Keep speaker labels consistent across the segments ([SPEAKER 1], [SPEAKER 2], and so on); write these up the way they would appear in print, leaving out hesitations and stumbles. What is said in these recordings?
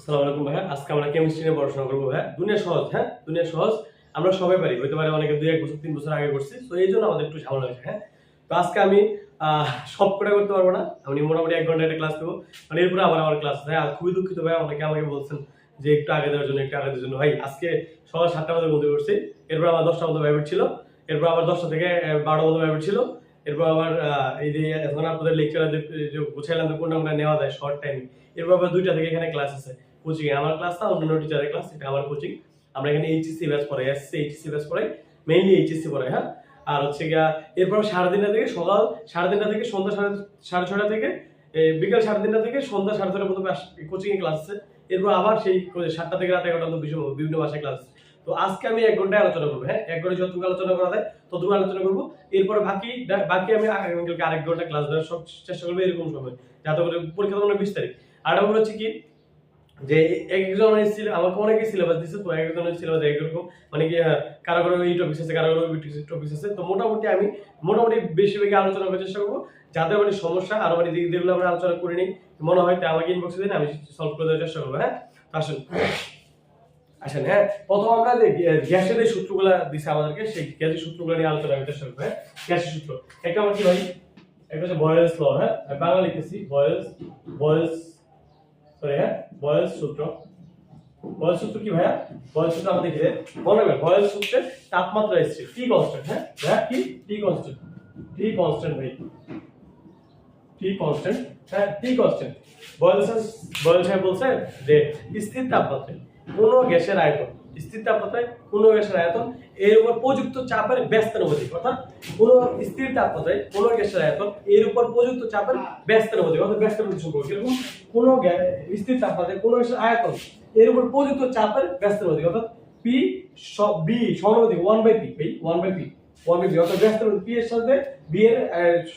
[SPEAKER 1] আসসালামু আলাইকুম ভাইয়া। আজকে আমরা কেমিস্ট্রি নিয়ে পড়াশোনা করবো ভাইয়া। দুনিয়া সহজ, হ্যাঁ দুনিয়া সহজ। আমরা সবাই পারি, হইতে পারে অনেকে 2-1 বছর 3 বছর আগে করছি, তো এই জন্য আমাদের একটু ঝামেলা হয়েছে। হ্যাঁ, তো আজকে আমি সব কটা করতে পারবো না, আমি মোটামুটি 1 ঘন্টা একটা ক্লাস দেবো, মানে এরপরে আবার আমার ক্লাস। ভাই খুবই দুঃখিত ভাইয়া, অনেকে আমাকে বলছেন যে একটু আগে দেওয়ার জন্য, একটু আগে দেওয়ার জন্য। ভাই আজকে সকাল 7টা বাজে বন্ধু করছি, এরপর আমার 10টা মতো প্রাইভেট ছিল, এরপর আবার 10টা থেকে 12টা মতো প্রাইভেট ছিল, এরপর আবার এই যে এখন আপনাদের লেকচার গুছাইলাম কোনটা কোনটা নেওয়া যায় শর্ট টাইম, এরপর আবার 2টা থেকে এখানে ক্লাস আছে কোচিং এ। আমার ক্লাস না, অন্যান্য টিচারের ক্লাস, এটা আমার কোচিং। আমরা এখানে এইচএসসি ব্যাচ পড়াই, এসএসসি এইচএসসি ব্যাচ পড়াই, মেইনলি এইচএসসি পড়াই। হ্যাঁ, আর হচ্ছে গিয়া এরপর 3:30 থেকে সকাল 3:30 থেকে সন্ধ্যা 6:30 থেকে বিকাল 3:30 থেকে সন্ধ্যা 6:30 পর্যন্ত কোচিং এ ক্লাস আছে। এরপর আবার সেই 7টা থেকে রাত 11টা পর্যন্ত বিভিন্ন ভাষায় ক্লাস। তো আজকে আমি 1 ঘন্টায় আলোচনা করবো। হ্যাঁ, 1 ঘন্টা যতটুকু আলোচনা করা যায় ততটুকু আলোচনা করবো। এরপরে বাকি বাকি আমি আগামীকালকে আরেক ঘন্টা ক্লাস দেওয়ার সব চেষ্টা করবো এরকম সময়, যাতে করে পরীক্ষা তো 20 তারিখ। আর ব্যাপার হচ্ছে কি যে একজন আমাকে অনেকে সিলেবাস দিচ্ছে, তো একজনের সিলেবাস একরকম, মানে কি কারো কারো এই টপিক আছে, কারো কারো ওই টপিক আছে। তো মোটামুটি আমি বেশিরভাগ আলোচনা করার চেষ্টা করবো, যাদের মানে সমস্যা আর মানে যেগুলো আমরা আলোচনা করে নিই মনে হয় আমাকে ইনবক্সে দিন, আমি সলভ করে দেওয়ার চেষ্টা করবো। হ্যাঁ, আসুন আসেন। হ্যাঁ, প্রথম আমরা যে গ্যাসের এই সূত্রগুলো দিছে আমাদেরকে, সেই গ্যাসের সূত্রগুলো নিয়ে আলোচনা করার চেষ্টা করবো। হ্যাঁ, গ্যাসের সূত্র একটা আমার কি ভাই, একটা হচ্ছে বয়েলস ল। হ্যাঁ, বাংলা লিখতেছি বয়েলস সরি, হ্যাঁ বয়েলস সূত্র। বয়েলস সূত্র কি ভাইয়া? বয়েলস সূত্র আমরা দেখি, মনে রাখবেন বয়েলস সূত্রে তাপমাত্রা স্থির, টি কনস্ট্যান্ট। হ্যাঁ ভাইয়া, কি টি কনস্ট্যান্ট? টি কনস্ট্যান্ট ভাই, টি কনস্ট্যান্ট। হ্যাঁ, টি কনস্ট্যান্ট। বয়েলস বলছে যে স্থির তাপমাত্রায় কোন গ্যাসের আয়তন, স্থির তাপমাত্রায় কোন গ্যাসের আয়তন এর উপর প্রযুক্ত চাপের ব্যস্তানুপাতিক, অর্থাৎ কোন স্থির তাপমাত্রায় কোন গ্যাসের আয়তন এর উপর প্রযুক্ত চাপের ব্যস্তানুপাতিক, অর্থাৎ ব্যস্তানুপাতিক সম্পর্ক। এরকম কোন স্থির তাপমাত্রায় কোন গ্যাসের আয়তন এর উপর প্রযুক্ত চাপের ব্যস্তানুপাতিক, অর্থাৎ পি বি সমানুপাতিক 1/p অর্থাৎ ব্যস্তানুপাতিক পি এর সাথে বি এর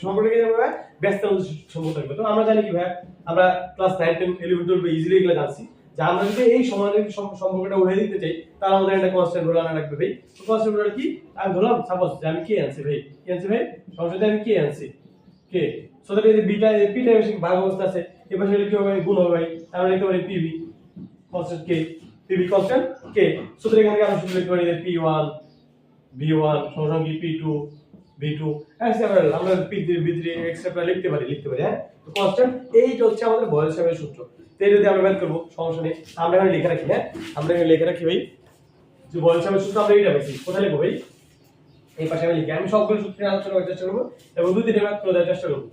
[SPEAKER 1] সম্পর্কে যাবে ব্যস্তানুপাতিক সম্পর্ক থাকবে। তো আমরা জানি কি ভাই, আমরা ক্লাস 9 10 11 12 ইজিলি এগুলো জানছি যে আমরা যদি এই সমানুপাতিক সম্পর্কটা উড়িয়ে দিতে চাই, তাহলে আমাদের একটা কনস্ট্যান্ট রুল আনা লাগবে ভাই। তো কনস্ট্যান্ট রুল কি? আমি ধরলাম সাপোজ যে আমি কে আনছি ভাই, কে আনছি ভাই, সমস্যাতে আমি কে আনছি, কে। সো দ্যাট এই বিটা পিটা বেশি ভাগ অবস্থা আছে, এই পাশে কি হবে, গুণ হবে ভাই, আমরা লিখতে পারি PB constant K, PB constant K. So that এখানে আমরা শুধু লিখতে পারি যে পি1 v1 সমান কি p2 v2 এক্সেট্রা, আমরা p3 এক্সেট্রা লিখতে পারি। হ্যাঁ, তো কনস্ট্যান্ট এইটা হচ্ছে আমাদের বয়েলস সূত্র। তো এটা যদি আমরা বের করব সমস্যা নেই, আমরা এখানে লিখে রাখি। হ্যাঁ, আমরা এখানে লিখে রাখি ভাই যে বয়েলস সূত্র আমরা এইটা পাইছি। কোথায় লিখব ভাই? এই পাশে আমি লিখি, আমি সবগুলো সূত্র নিয়ে আলোচনা করার চেষ্টা করব এবং দুই তিনটা ম্যাথ করে দেওয়ার চেষ্টা করব।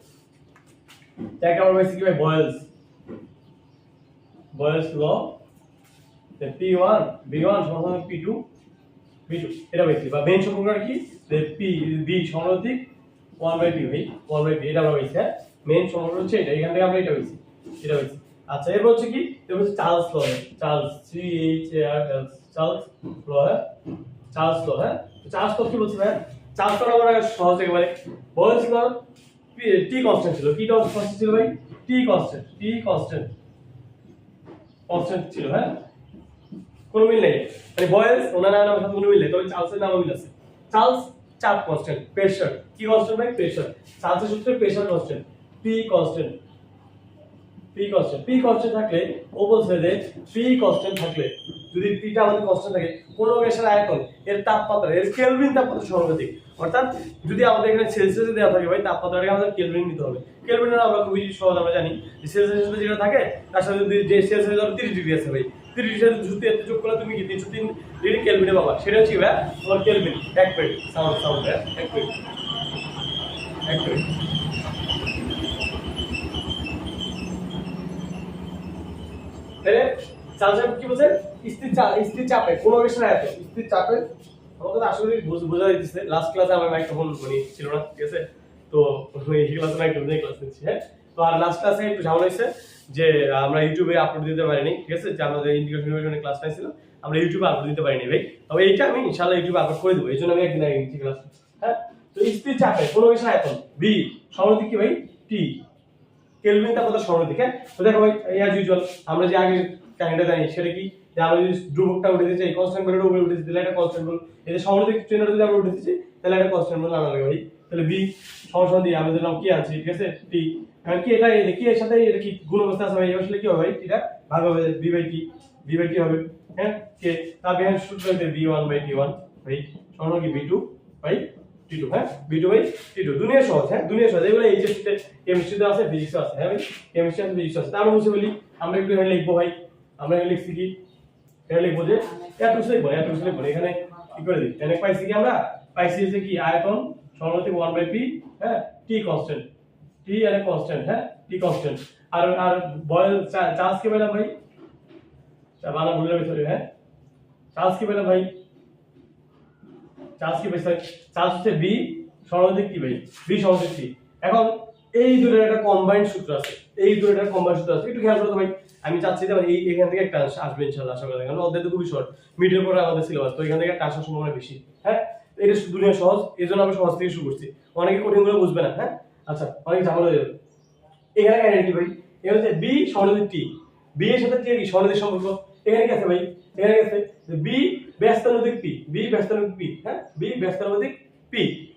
[SPEAKER 1] তাই আমরা পাইছি কি ভাই, বয়েলস ল p1 v1 সমান p2 v2 এটা পাইছি। বা মেইন সম্পর্কটা কি, যে p b সমানুপাতিক 1/p ভাই, 1/p এটা আমরা পাইছি। হ্যাঁ, মেইন সম্পর্ক হচ্ছে এটা, এখান থেকে আমরা এটা পাইছি, এটা পাইছি। আচ্ছা, এরপর হচ্ছে কি, এরপর হচ্ছে চার্লস ল, চার্লস ল। হ্যাঁ, চার্লস ল। হ্যাঁ, তো চার্লস ল কি বলছে ভাই? চার্লস ল আমরা সহজ একেবারে, বয়েলস ল টি কনস্ট্যান্ট ছিল, কি কনস্ট্যান্ট ছিল ভাই? টি কনস্ট্যান্ট ছিল। হ্যাঁ, কোনো মিল নেই, মানে বয়েলস ওনার নামের সাথে কোনো মিল নেই, তবে চার্লসের নামে মিল আছে। চার্লস চাপ কনস্ট্যান্ট, প্রেসার কি কনস্ট্যান্ট ভাই? প্রেসার। চার্লসের সূত্রে প্রেসার কনস্ট্যান্ট, পি কনস্ট্যান্ট থাকলে ও বলছে যে পি কনস্ট্যান্ট থাকলে, যদি পিটা আমাদের কনস্ট্যান্ট থাকে, কোন গ্যাসের আয়তন এর তাপমাত্রা এর কেলভিন তাপমাত্রা সমানুপাতিক। অর্থাৎ যদি আমাদের এখানে সেলসিয়াসে দেওয়া থাকে ভাই, তাপমাত্রাটাকে আমাদের কেলভিন নিতে হবে। কেলভিন আমরা খুবই সহজ, আমরা জানি যে সেলসিয়াসের সাথে যেটা থাকে তার সাথে যদি যে সেলসিয়াস ধরো 30 ডিগ্রি আছে ভাই, 30 ডিগ্রি যদি এত যোগ করলে তুমি কি 303 ডিগ্রি কেলভিনে পাবা, সেটা হচ্ছে ভাই তোমার কেলভিন। এক মিনিট সাউন্ড এক মিনিট। তাহলে চার্লস কি বলছে? স্থির চাপে কোন গ্যাসের আয়তন, স্থির চাপে আমাকে তো আসলে বোঝা দিতেছে। লাস্ট ক্লাসে আমার মাইক্রোফোন মানে ছিল না, ঠিক আছে, তো এই ক্লাসে মাইক্রোফোন দিয়ে ক্লাস নিচ্ছি। হ্যাঁ, তো আর লাস্ট ক্লাসে একটু ঝামেলা হয়েছে যে আমরা ইউটিউবে আপলোড দিতে পারিনি, ঠিক আছে, যে আমাদের ইন্টিগ্রেশনের ক্লাস ছিল, আমরা ইউটিউবে আপলোড দিতে পারিনি ভাই। তবে এইটা আমি ইনশাআল্লাহ ইউটিউবে আপলোড করে দেবো, এই জন্য আমি একদিন আগে নিচ্ছি ক্লাস। হ্যাঁ, তো স্থির চাপে কোন গ্যাসের আয়তন বি সমানুপাতিক কি ভাই? টি কেলভিন তাপমাত্রা সমানুপাতিক। হ্যাঁ, তো দেখো ভাই অ্যাজ ইউজুয়াল আমরা যে আগে কাহিনীটা জানি সেটা কি, যে আমরা যদি ধ্রুবকটা উঠে দিতে চাই, কনস্ট্যান্ট ভ্যালুটা উপরে উঠে দিতে, একটা কনস্ট্যান্ট ভ্যালু, এই যে সমানুপাতিক চিহ্নটা যদি আমরা উঠে দিচ্ছি, তাহলে একটা কনস্ট্যান্ট ভ্যালু আনা লাগবে ভাই। তাহলে বি সমান দিয়ে আমরা দিলাম কি আনছি, ঠিক আছে, টি। এখন কি এটা এই কি এর সাথে এটা কি গুণ অবস্থা আছে ভাই, আসলে কি হবে ভাই, এটা ভাগ হবে বি বাই টি হবে, হ্যাঁ কে তার বিহাইন্ড সূত্র হচ্ছে v1 বাই t1 ভাই সমান কি v2 বাই t2, হ্যাঁ v2 বাই t2। দুনিয়া সহজ, হ্যাঁ দুনিয়া সহজ, এগুলো এইচএসসি কেমিস্ট্রিতে আছে, ফিজিক্সে আছে, হ্যাঁ ভাই কেমিস্ট্রি আছে, ফিজিক্স আছে। তারপর মুছে বলি আমরা একটু এখানে লিখবো ভাই, আমরা এখানে লিখছি কি, এখানে লিখবো যে এতটুকু লিখবো এখানে কি করে দিই, এখানে পাইছি কি আমরা পাইছি যে কি আয়তন সমানুপাতিক 1 বাই p, হ্যাঁ t কনস্ট্যান্ট, t এর কনস্ট্যান্ট, হ্যাঁ t কনস্ট্যান্ট। আর বয়েল চার্জ কি পেলাম ভাই, বানা ভুলে গেছি সরি, হ্যাঁ চার্জ কি পেলাম ভাই, চার্জ কি পেয়েছে, চার্জ হচ্ছে b সমানুপাতিক কি ভাই, b সমানুপাতিক t। এখন এই দুটোর একটা কম্বাইন্ড সূত্র আছে, একটু খেয়াল করতে ভাই। আমি চাচ্ছি যে এই এখান থেকে একটা আসবে ইনশাআল্লাহ, আশা করি, কারণ অধ্যায় তো খুবই শর্ট, মিডের পরে আমাদের সিলেবাস, তো এখান থেকে একটা আসার সম্ভাবনা বেশি, হ্যাঁ এটা দুনিয়া সহজ, এজন্য আমি সহজ থেকে শুরু করছি, অনেকে কঠিন গুলো বুঝবে না, হ্যাঁ আচ্ছা অনেক ঝামেলা হয়ে যাবে। এখানে কাহিনী কি ভাই, এখানে হচ্ছে b সমানুপাতিক t, b এর সাথে t এর কি সমানুপাতিক সম্পর্ক, এখানে কি আছে ভাই, এখানে কি আছে b ব্যস্তানুপাতিক p, হ্যাঁ b ব্যস্তানুপাতিক p।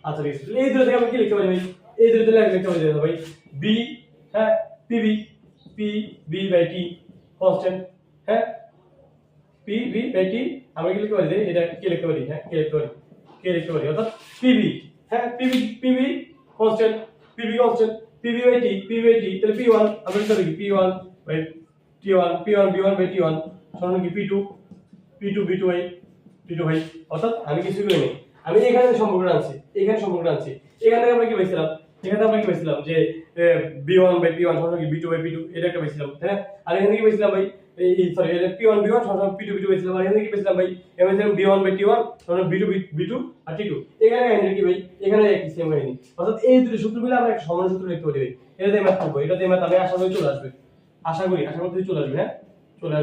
[SPEAKER 1] আচ্ছা ঠিক আছে, এই দুটো থেকে আমি কি লিখতে পারি ভাই, এই দুটো থেকে লিখতে পারি ভাই b, হ্যাঁ p বাই t কনস্ট্যান্ট, হ্যাঁ p v বাই t আমরা কি লিখতে পারি, এটা কি লিখতে পারি, হ্যাঁ কে লিখতে পারি অর্থাৎ pv, হ্যাঁ pv constant, pv by t, তাহলে p1 আমরা লিখতে পারি p1 by t1, b1 by t1 সমান কি p2 ভাই। অর্থাৎ আমি কিছু করি নাই, আমি এখানে সম্পর্কটা আনছি, এখানে আমরা কি পাইছিলাম, যে b1 বাই p1 সমান কি b2 বাই p2, এটা একটা পাইছিলাম, হ্যাঁ আর এখানে কি পাইছিলাম ভাই, এই সরি এটা p1 সমান p2 পাইছিলাম, আর এখানে কি পাইছিলাম ভাই, এখানে পাইছিলাম b1 বাই t1 সমান b2 আর t2। এখানে কাহিনী কি ভাই, এখানে একই সেম কাহিনী, অর্থাৎ এই দুটো সূত্র মিলে আমরা একটা সমান সূত্র লিখতে পারি ভাই। এটা দিয়ে ম্যাথ করব, এটা দিয়ে ম্যাথ আমি আশা করি চলে আসবে, আশা করি চলে আসবে, হ্যাঁ চলে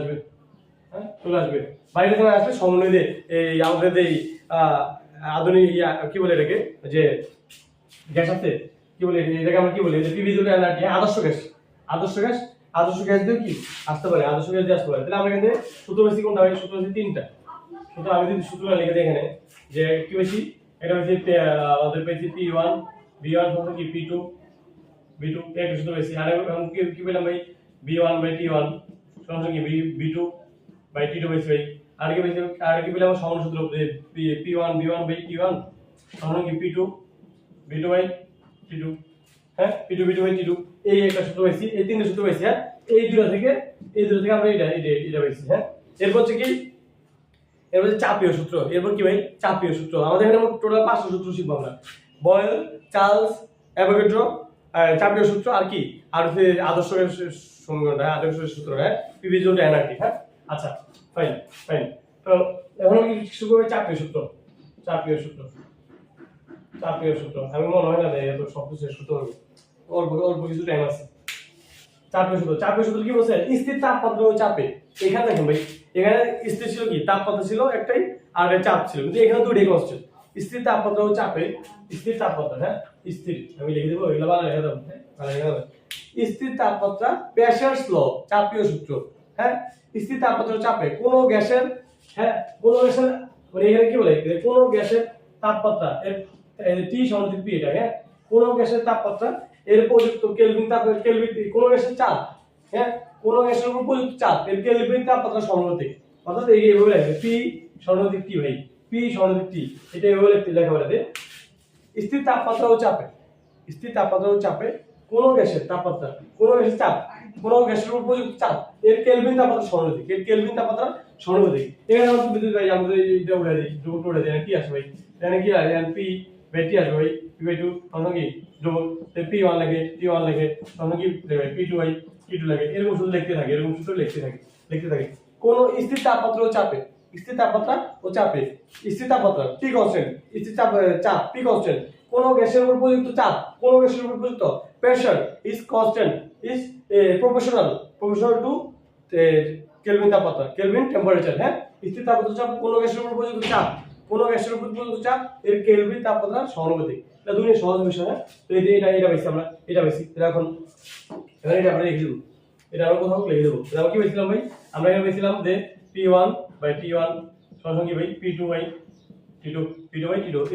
[SPEAKER 1] আসবে বাইরে থেকে আসলে সমন্বয় দিয়ে এই আমাদের এই আধুনিক কি বলে এটাকে, যে গ্যাস আছে কি বলে এটাকে আমরা কি বলি, যে পিভি জুল এনার্জি, আদর্শ গ্যাস দিয়ে কি আসতে পারে, তাহলে আমরা এখানে সূত্র বেশি কোনটা হয়, সূত্র বেশি তিনটা সূত্র, আমি যদি সূত্রটা লিখে দিই এখানে, যে কি বেশি এটা বেশি আমাদের পেয়েছি p1 সমান কি p2 একটা সূত্র বেশি, আর এখন কি পেলাম ভাই b1 বাই t1 সমান কি b2 বাই t2 বেশি ভাই, আর কি পেলাম সমান সূত্র p1 বাই t1 সমান কি p2 বাই t2, হ্যাঁ p2 বাই t2, এই একটা সূত্র পাইছি, এই তিনটা সূত্র পাইছি, হ্যাঁ এই দুটো থেকে আমরা এটা পাইছি, হ্যাঁ এরপর হচ্ছে কি, এরপর চাপীয় সূত্র, এরপর কি ভাই চাপীয় সূত্র, আমাদের এখানে টোটাল 5টা সূত্র শিখবো আমরা, বয়েল, চার্লস, অ্যাভোগাড্রো, চাপীয় সূত্র, আর কি আর হচ্ছে আদর্শ গ্যাসের সমীকরণটা, আদর্শ সূত্র, হ্যাঁ পিভি জুল এনার্জি, হ্যাঁ আচ্ছা ফাইন। তো এখন কি শুরু হবে চাপীয় সূত্র, আমি মনে হয় না এত শব্দ শেষ করতে হবে, অল্প কিছু টাইম আছে। চাপীয় সূত্র কি বলছে, স্থির তাপমাত্রা ও চাপে, এখানে দেখেন ভাই, এখানে স্থির ছিল কি তাপমাত্রা ছিল একটাই, আর চাপ ছিল, কিন্তু এখানে দুটোই কনস্ট্যান্ট, স্থির তাপমাত্রা ও চাপে, হ্যাঁ স্থির, আমি লিখে দেবো এগুলো বাংলা লিখে দেবো, স্থির তাপমাত্রা প্রেসারস ল, চাপীয় সূত্র, হ্যাঁ স্থির তাপমাত্রা ও চাপে কোন গ্যাসের, হ্যাঁ কোন গ্যাসের মানে এখানে কি বলে, কোন গ্যাসের তাপমাত্রা এর টি সমানুপাতিক পি, এটা হ্যাঁ কোন গ্যাসের তাপমাত্রা এর প্রযুক্ত কেলভিন কোন গ্যাসের চাপ, হ্যাঁ কোন গ্যাসের উপর প্রযুক্ত চাপ এর কেলভিন তাপমাত্রা সমানুপাতিক, অর্থাৎ এইভাবে লেখে পি সমানুপাতিক টি ভাই, এটা এইভাবে লেখা বলে স্থির তাপমাত্রা ও চাপে কোন গ্যাসের তাপমাত্রা, কোন গ্যাসের উপর প্রযুক্ত চাপ এর কেলভিন তাপমাত্রা সমানুপাতিক, এখানে আমরা বিদ্যুৎ ভাই আমরা এটা উড়ে দিই, কি আসে ভাই, এখানে কি আসে পি বাই টি আসবে ভাই, পি বাই 2 তখন কি ডবল p1 লাগে t1 লাগে তখন কি p2 বাই t2 লাগে, এরকম সূত্র লিখতে থাকে, কোন স্থির তাপমাত্রা ও চাপে, স্থির তাপমাত্রা T কনস্ট্যান্ট, স্থির চাপ P কনস্ট্যান্ট, কোন গ্যাসের উপর প্রযুক্ত চাপ, কোন গ্যাসের উপর প্রযুক্ত pressure is constant, is proportional to Kelvin temperature, হ্যাঁ স্থির তাপমাত্রা চাপ কোন গ্যাসের উপর প্রযুক্ত চাপ, এর কেলভিন তাপমাত্রা সমানুপাতিক, এটা দুই সহজ বিষয়, হ্যাঁ তো এটা পাইছি আমরা, এখন এটা আমরা লিখে দেব, এটা আমরা কোথাও লিখে দেব, এটা আমরা কি পাইছিলাম ভাই, আমরা এখানে পাইছিলাম যে p1 বাই t1 সমান কি ভাই p2 বাই t2,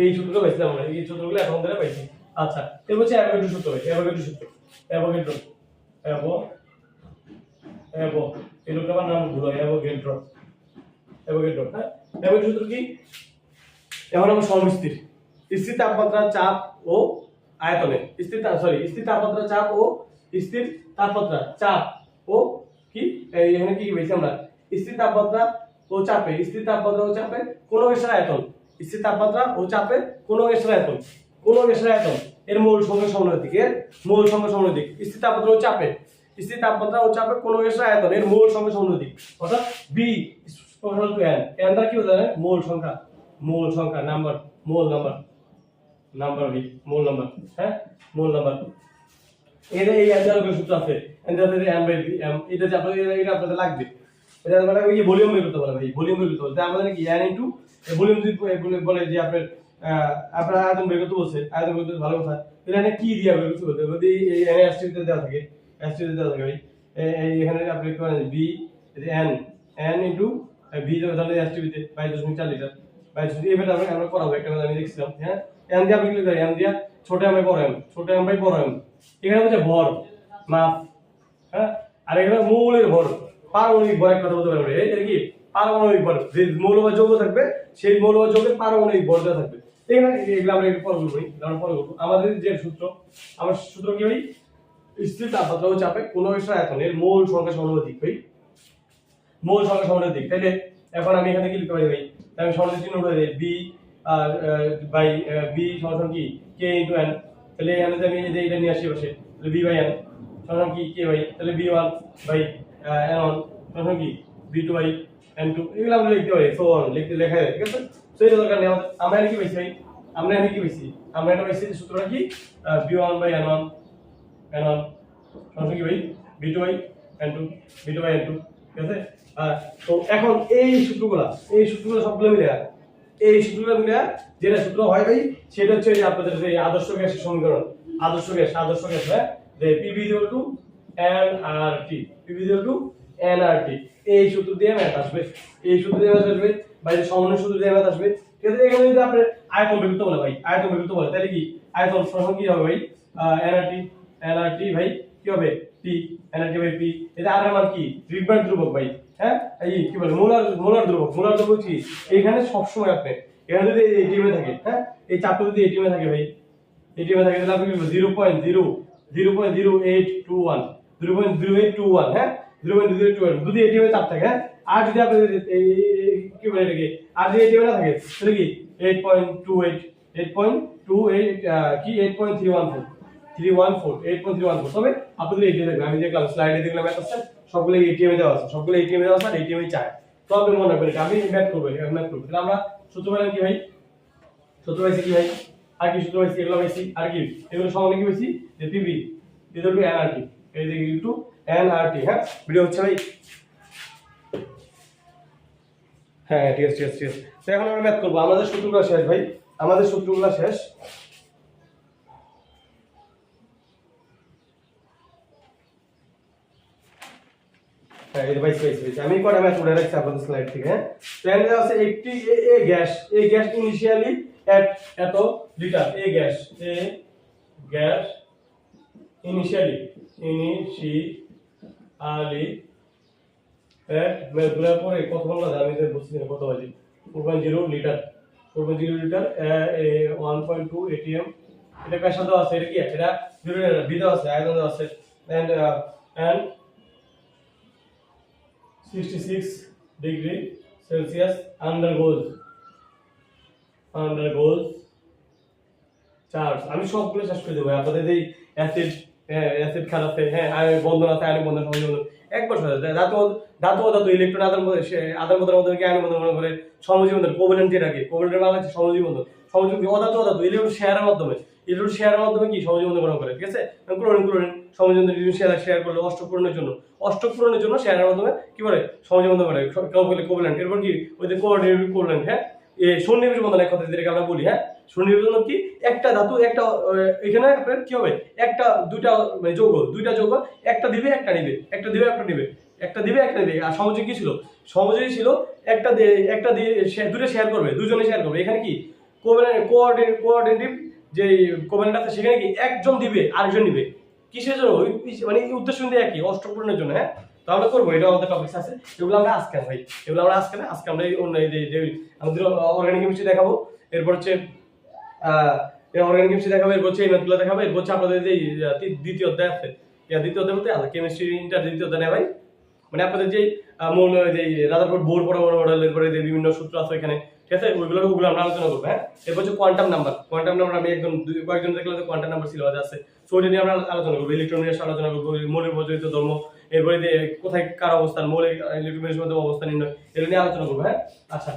[SPEAKER 1] এই সূত্রটা পাইছিলাম আমরা, এই সূত্রগুলো এখন ধরে পাইছি। আচ্ছা এর হচ্ছে অ্যাভোগাড্রো সূত্র, এই লোকটা আমার নাম ভুল হয়, অ্যাভোগাড্রো। হ্যাঁ, অ্যাভোগাড্রো সূত্র কি? এখন আমরা সমস্থির স্থির তাপমাত্রা, চাপ ও আয়তনে স্থির তাপমাত্রা, চাপ ও স্থির তাপমাত্রা, চাপ ও কি এখানে কি বলছি আমরা? স্থির তাপমাত্রা ও চাপে, স্থির তাপমাত্রা ও চাপে কোন গ্যাসের আয়তন, স্থির তাপমাত্রা ও চাপে কোন গ্যাসের আয়তন, কোন গ্যাসের আয়তন এর মূল সংখ্যা সমানুপাতিক, এর মূল সংখ্যা সমানুপাতিক। স্থির তাপমাত্রা ও চাপে, স্থির তাপমাত্রা ও চাপে কোন গ্যাসের আয়তন এর মূল সংখ্যা সমানুপাতিক, অর্থাৎ বি প্রপোর্শনাল টু এন। এনটা কি বলে? মূল সংখ্যা, মূল সংখ্যা, নাম্বার, মূল নাম্বার, নাম্বার বি, মূল নাম্বার। হ্যাঁ, মূল নাম্বার। এর এই অ্যান্সারের সূত্র আছে, অ্যান্সারের এম বাই বি এম। এটা যে আপনাদের এটা আপনাদের লাগবে, এটা মানে ওই ভলিউম বের করতে পারবে ভাই, ভলিউম বের করতে পারবে। আমাদের কি এন ইনটু ভলিউম যদি বলে যে আপনার আয়তন বের করতে বলছে, আয়তন বের করতে ভালো কথা। এখানে কি দিয়া বের করতে বলতে যদি এই এন এসটিতে দেওয়া থাকে, এসটিতে দেওয়া থাকে ভাই, এই এখানে আপনি কি করেন V n, n into V ধরলে এসটিতে 22.4 লিটার, 22 এবারে আমরা করাবো একটা কথা আমি দেখছিলাম। হ্যাঁ, এন দিয়ে আপনি কি লিখবেন? এন দিয়া ছোট এম বাই বড় এম, ছোট এম বাই বড় এম। এখানে হচ্ছে ভর, মাপ। হ্যাঁ, আর এখানে মৌলের ভর, পারমাণবিক ভর। একটা কথা বলতে পারবে এটা কি? পারমাণবিক ভর। যে মৌলবাদ যৌগ থাকবে সেই মৌলবাদ যৌগের পারমাণবিক ভর দেওয়া থাকবে। এখানে এগুলো আমরা একটু পরে বলবো, কারণ পরে বলবো। আমাদের যে সূত্র, আমার সূত্র কি ভাই? স্থির তাপমাত্রা ও চাপে কোন গ্যাসের আয়তনের মূল সংখ্যা সমানুপাতিক ভাই, মূল সংখ্যা সমানুপাতিক। তাহলে এখন আমি এখানে কি লিখতে পারি ভাই? আমি সমানুপাতিক চিহ্ন উঠে দেই, বি আর বাই বি সমান কি কে ইনটু এন। তাহলে এখানে আমি এটা নিয়ে আসি বসে, তাহলে বি বাই এন সমান কি কে ভাই, তাহলে V one by n one সমান কি V two by n two. এগুলো আমরা লিখতে পারি, সো অন লিখতে লেখা যায়, ঠিক আছে? তো এটা দরকার নেই আমাদের। আমরা এখানে কি পাইছি ভাই? আমরা এখানে কি পাইছি? আমরা এটা পাইছি সূত্রটা কি? V one by n one, n one সমান কি ভাই? V two by n two, V two by n two, ঠিক আছে? তো এখন এই সূত্রগুলো সবগুলো মিলে, এই সূত্রগুলো মিলে যেটা সূত্র হয় ভাই সেটা হচ্ছে যে আপনাদের যে আদর্শ গ্যাসের সমীকরণ, আদর্শ গ্যাস, হ্যাঁ, যে PV equal to nRT, PV equal to nRT. এই সূত্র দিয়ে ম্যাথ আসবে, এই সূত্র দিয়ে ম্যাথ আসবে, বা এই সমন্বয় সূত্র দিয়ে ম্যাথ আসবে। ঠিক আছে? এখানে যদি আপনি আয়তন বের করতে বলে ভাই, আয়তন বের করতে বলে, তাহলে কি আয়তন সমান কি হবে ভাই? এনআরটি ভাই কি হবে? P, NRT by P. এটা আর এর মান কি? রিডবার্গ ধ্রুবক ভাই। হ্যাঁ, এই কি বলে মোলার ধ্রুবক, কি এখানে সব সময় আপনি এখানে যদি এটিএম এ থাকে, হ্যাঁ, এই চাপটা যদি এটিএম এ থাকে ভাই, এটিএম এ থাকে, তাহলে আপনি কি 0.0821, 0.0821, হ্যাঁ, 0.0821 যদি এটিএম এ চাপ থাকে। হ্যাঁ, আর যদি আপনি এই কি বলে এটাকে, আর যদি এটিএম এ না থাকে তাহলে কি 8.28 কি 8.314, তবে আপনাদের এটিএম থাকবে। আমি দেখলাম স্লাইডে দেখলাম ম্যাথ আছে, সবগুলো এটিএম এ দেওয়া আছে, সবগুলো এটিএম এ দেওয়া আছে, আর এটিএম এ চায়। তো আপনি মনে রাখবেন এটা আমি ম্যাথ করব, তাহলে আমরা সূত্র পেলাম কি ভাই? সূত্র পাইছি কি ভাই? আর কি সূত্র পাইছি? এগুলো পাইছি, আর কি এগুলো সমান কি পাইছি? যে পিভি ইকুয়াল টু এনআরটি, এই যে ইকুয়াল টু এনআরটি। হ্যাঁ, ভিডিও হচ্ছে ভাই? হ্যাঁ, ঠিক আছে। তো এখন আমরা ম্যাথ করব। আমাদের সূত্রগুলো শেষ ভাই, আমাদের সূত্রগুলো শেষ। হ্যাঁ, এই পাইছি। আমি কটা ম্যাথ করে রাখছি আপনাদের স্লাইড থেকে। হ্যাঁ, তো এখানে আছে একটি গ্যাস, এই গ্যাস ইনিশিয়ালি এট এত লিটার, এই গ্যাস ইনিশিয়ালি এট মেজুলার পরে কত বললা আমি তো বুঝছি না কত বাজে, 4.0 লিটার, 4.0 লিটার 1.2 এটিএম। এটা কার সাথে আছে? এটা কি? এটা 0 লিটার বিদা আছে, আয়তন দেওয়া আছে, and 66 degree Celsius undergoes charge. আমি সবগুলো শেষ করে দেবো। আপনাদের এই অ্যাসিড খারাপ, হ্যাঁ, আয়নিক বন্ধন আছে, আয়নিক বন্ধন সংযোজন একবার সাথে ধাতু ইলেকট্রন আদান প্রদানের মধ্যে কি আয়নিক বন্ধন মনে করে সমযোজী বন্ধন, কোভ্যালেন্ট যেটাকে কোভ্যালেন্টের বাংলা হচ্ছে সমযোজী বন্ধন। সমযোজী অধাতু ইলেকট্রন শেয়ারের মাধ্যমে কি সমযোজী বন্ধন গ্রহণ করে। ঠিক আছে? ক্লোরিন সমযোজী বন্ধন শেয়ার করলে অষ্টক পূরণের জন্য শেয়ারের মাধ্যমে কি করে সমযোজী বন্ধন করে, কোভ্যালেন্ট। এরপর কি ওই যে কোভ্যালেন্ট, হ্যাঁ, সন্নিবেশ বন্ধন এক কথা যেটাকে আমরা বলি। হ্যাঁ, সন্নিবেশ বন্ধন কি? একটা ধাতু একটা এখানে আপনার কি হবে? দুইটা যৌগ একটা দিবে একটা নিবে, আর সমযোজী কি ছিল? সমযোজী ছিল দুটো শেয়ার করবে, দুজনে শেয়ার করবে। এখানে কি কোঅর্ডিনেটিভ যে কোভ্যালেন্ট আছে সেখানে কি একজন দিবে আরেকজন নিবে। কিসের জন্য? মানে উদ্দেশ্য কিন্তু একই, অষ্টক পূরণের জন্য। হ্যাঁ, তো আমরা করবো, এটা আমাদের টপিকস আছে, এগুলো আমরা আজকে ভাই, এগুলো আমরা আজকে না, আজকে আমরা এই অন্য এই যে আমাদের অর্গানিক কেমিস্ট্রি দেখাবো, এরপর হচ্ছে অর্গানিক কেমিস্ট্রি দেখাবো, এরপর হচ্ছে এই ম্যাথগুলো দেখাবো, এরপর হচ্ছে আপনাদের যে দ্বিতীয় অধ্যায় আছে, দ্বিতীয় অধ্যায় বলতে কেমিস্ট্রি ইন্টার দ্বিতীয় অধ্যায় নেই ভাই, মানে আপনাদের যে মৌল যে রাদারফোর্ড বোর পরমাণু মডেলের পরে যে বিভিন্ন সূত্র আছে এখানে, ঠিক আছে, ওগুলো আমরা আলোচনা করবো। হ্যাঁ, এরপর হচ্ছে কোয়ান্টাম নাম্বার আমি একজন কয়েকজন দেখলাম যে কোয়ান্টাম নাম্বার সিলেবাস আছে, সো এটা নিয়ে আমরা আলোচনা করবো, ইলেকট্রন নিয়ে আলোচনা করবো, মৌলের প্রচলিত ধর্ম, এরপরে যে কোথায় কার অবস্থান, মৌলিক ইলেকট্রনের মধ্যে অবস্থান নির্ণয়, এটা নিয়ে আলোচনা করবো। হ্যাঁ, আচ্ছা,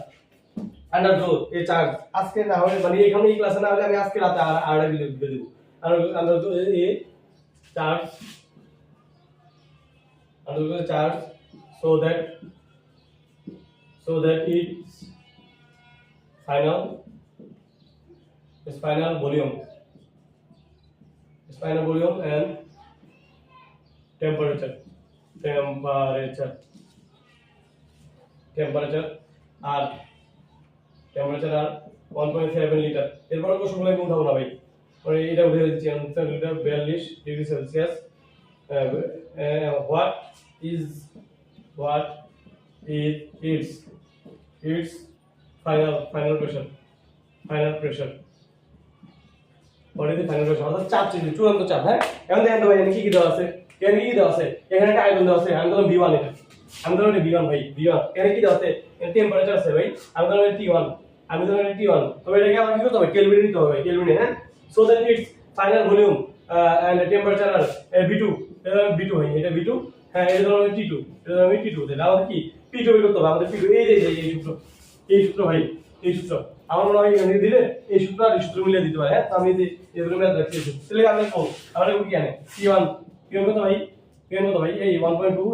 [SPEAKER 1] আন্ডার রোড এই চার্জ আজকে না হলে মানে এখানে এই ক্লাসে না হলে আমি আজকে রাতে আড়া ভিডিও দেব। আন্ডার রোড এই charge, under road charge so that its final volume and temperature are 1.7 litre. এরপর কোশ্চেনগুলো আমি উঠাবো না ভাই, মানে এটা উঠে দিচ্ছি। 42 degree Celsius, what is its final pressure, what is the final pressure, অর্থাৎ চাপ, চূড়ান্ত চাপ। হ্যাঁ, এখন দেখেন তো ভাই এখানে কি দেওয়া আছে, এখানে একটা আয়তন দেওয়া আছে, আমি ধরলাম V1, আমি ধরলাম V1 ভাই, V1 এখানে কি দেওয়া আছে, টেম্পারেচার আছে ভাই, আমি ধরলাম T1, তবে এটাকে আমার কি করতে হবে, কেলভিনে নিতে হবে, কেলভিনে। হ্যাঁ, so that its final volume and temperature are V2, V2 ভাই, এটা V2। হ্যাঁ, এটা ধরো T2, এটা ধরো T2, তাহলে আমাদের কি P2 বের করতে হবে, আমাদের P2 এই সূত্র ভাই, এই সূত্র আমার মনে হয় এখানে দিলে এই সূত্র আর এই সূত্র মিলিয়ে দিতে পারে। হ্যাঁ, তো আমি এগুলো মিলে রাখছি, তাহলে আমরা কোন আমরা কি জানি P1 কত ভাই, এই 1.2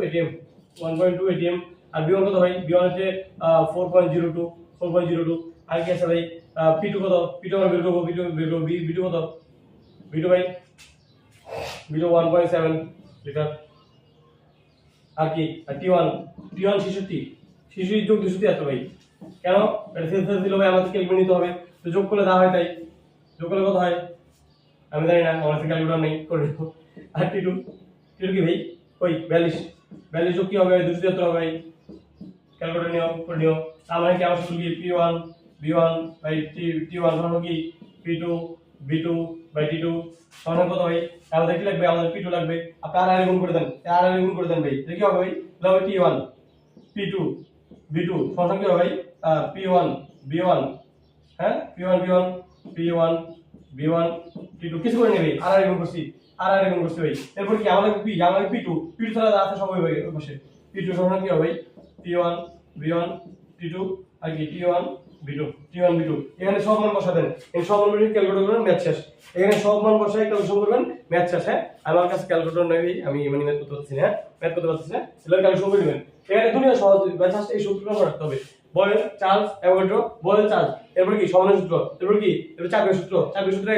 [SPEAKER 1] atm, আর B1 কত ভাই, B1 হচ্ছে 4.02, আর কি আছে ভাই P2 কত, P2 আমরা বের করব, B2 কত, B2 ভাই, B2 1.7 লিটার, আর কি T1 66 যোগ 200 এত ভাই, কেন এটা সেলসিয়াস দিলে ভাই আমাদের ক্যালকুলেট নিতে হবে, তো যোগ করলে যা হয় তাই, যোগ করলে কত হয় আমি জানি না, আমার কাছে ক্যালকুলেটর নেই, করে দেব। আর T2 কি ভাই, ওই 42 যোগ কি হবে 273 হবে ভাই, ক্যালকুলেটর নিও, করে নিও। তার মানে কি আমার সূত্র কি P1 B1 বাই T1 সমান কি P2 B2 বাই T2 সমান কত ভাই, আমাদের কি লাগবে, আমাদের P2 লাগবে, আপনি আর গুণ করে দেন, গুণ করে দেন ভাই, এটা কি হবে ভাই, তাহলে T1 P2 B2 সমান কি হবে ভাই P1 B1, হ্যাঁ P1 B1 T2 কিছু করে নেবে, আর গুণ করছি ভাই, এরপর কি আমাদের P2 ছাড়া যা আছে সব হবে ভাই, ওই পাশে P2 সমান কি হবে ভাই P1 B1 T2 আর কি T1 B2 এখানে সব মান বসা দেন, এই সব মান বসে ক্যালকুলেট করবেন, ম্যাথ শেষ। এখানে সব মান বসায় ক্যালকুলেশন করবেন, ম্যাথ শেষ। হ্যাঁ, আমার কাছে ক্যালকুলেটর নেই, আমি মানে ম্যাথ করতে পারছি না, তাহলে ক্যালকুলেশন করে নেবেন। এখানে দুনিয়া সহজ, জাস্ট এই সূত্রটা মনে রাখতে হবে, Boyle Charles Avogadro, Boyle Charles, এরপর কি সমানের সূত্র, এরপর চাপের সূত্র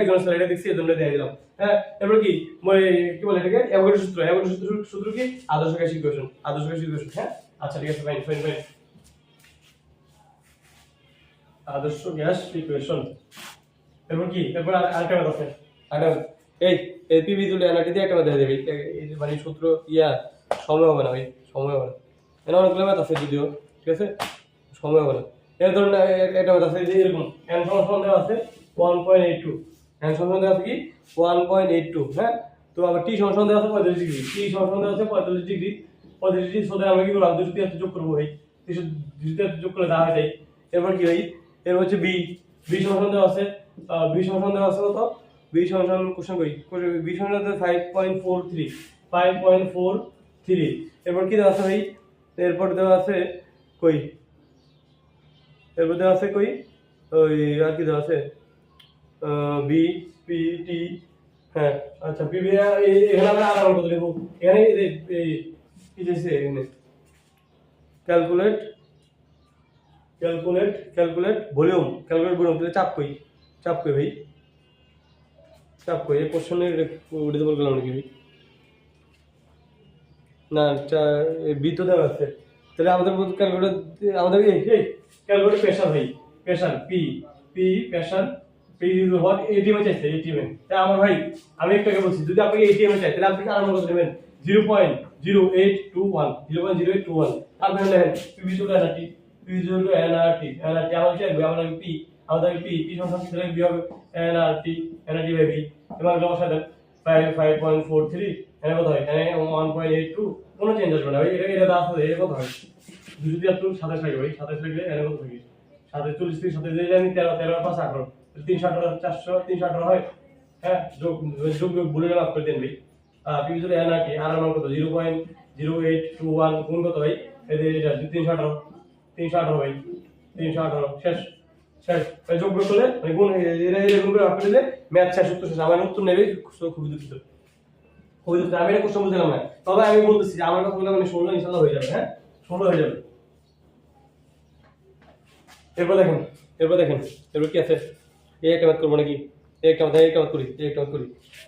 [SPEAKER 1] একজন স্লাইডে দেখছি এজন্য দিয়ে দিলাম। হ্যাঁ, এরপর কি বলে এটাকে অ্যাভোগাড্রো সূত্র কি আদর্শ গ্যাস ইকুয়েশন। হ্যাঁ, আচ্ছা ঠিক আছে, ফাইন আদর্শ গ্যাস ইকুয়েশন। এরপর আরেকটা ম্যাথ আছে, এই পিভি তুলে এনার্জি দিয়ে একটা ম্যাথ দিয়ে দেবে, মানে সূত্র সময় হবে না ভাই, এটা অনেকগুলো ম্যাথ আছে যদিও, ঠিক আছে, সময় হবে না। এর ধরুন একটা ম্যাথ আছে যে এরকম n সমান দেওয়া আছে 1.82, n সমান দেওয়া আছে কি 1.82। হ্যাঁ, তো আবার t সমান দেওয়া আছে 45 ডিগ্রি, সোদে আমরা কি করব, 273 যোগ করব ভাই, 273 যোগ করলে যা হয় তাই। এরপর কি ভাই, এর হচ্ছে b সমান দেওয়া আছে, কত, b সমান কোশ্চেন কই, b সমান 5.43। এরপর কি দেওয়া আছে ভাই, এরপর দেওয়া আছে কই, ওই আর কি দেওয়া আছে b p t। হ্যাঁ, আচ্ছা পিভি এখানে আমরা আর কত লিখব, এখানে এই কি দিয়েছে, এখানে ক্যালকুলেট ভলিউম, তাহলে চাপ কই ভাই, এই কোশ্চেনে উঠে দেবো গেলাম নাকি ভাই, না বি তো দেওয়া আছে, তাহলে আমাদের ক্যালকুলেট প্রেসার ভাই, pressure P is what ATM চাইছে, তাই আমার ভাই আমি একটাকে বলছি, যদি আপনি ATM চাই তাহলে আপনি আর কত নেবেন 0.0 0.0821 0.0821 তারপরে লেখেন পি টু এনআরটি এনআরটি আমাদের পি পি সমান কি তাহলে বি হবে এনআরটি বাই বি এবার বসায় দেন 5.43 এর কত হয় এখানে 1.82 কোনো চেঞ্জ আসবে না ভাই এটা আছে এর কত হয় 273 27 লাগে ভাই 27 লাগলে এর কত থাকে 27 থেকে 27 দিয়ে জানি 13 13 5 18 318 400 318 হয় হ্যাঁ যোগ যোগ বলে মাফ করে দেন ভাই পি যদি এনআরটি আর মান কত 0.0821 গুণ কত ভাই এই যে এটা 318 ভাই 318 শেষ শেষ যোগ করলে মানে গুণ এর গুণ করে মাফ করে দিলে ম্যাথ শেষ উত্তর শেষ আমার উত্তর নেবে খুবই দুঃখিত আমি এটা কোশ্চেন বুঝলাম না তবে আমি বলতেছি যে আমার কথা বলে মানে 16 ইনশাআল্লাহ হয়ে যাবে হ্যাঁ 16 হয়ে যাবে এরপর দেখেন এরপর কি আছে এই একটা ম্যাথ করবো নাকি এই একটা ম্যাথ করি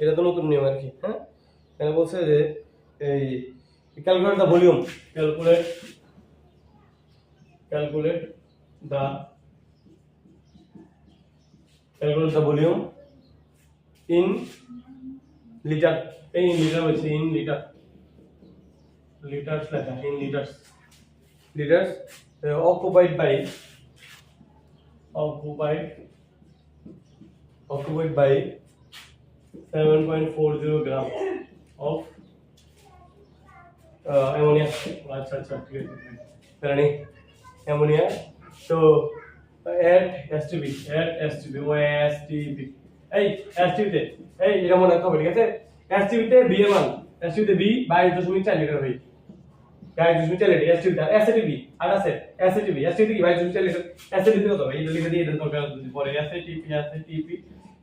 [SPEAKER 1] এটা তো নতুন নিয়ম আর কি হ্যাঁ এখানে বলছে যে এই calculate the volume calculate the volume in litre এই লিটার বলছি ইন লিটার্স লেখা in litres occupied by 7.40 gram of ammonia अच्छा ठीक है करनी ammonia so add STP এই STP তে এই এটা মনে রাখতে হবে ঠিক আছে STP তে B এর মান STP তে B 22.4 লিটার হয় 22.4 লিটার STP তে STP আর আছে STP কি 22.4 লিটার STP তে কত এই লিখে দিয়ে এটা দরকার পরে STP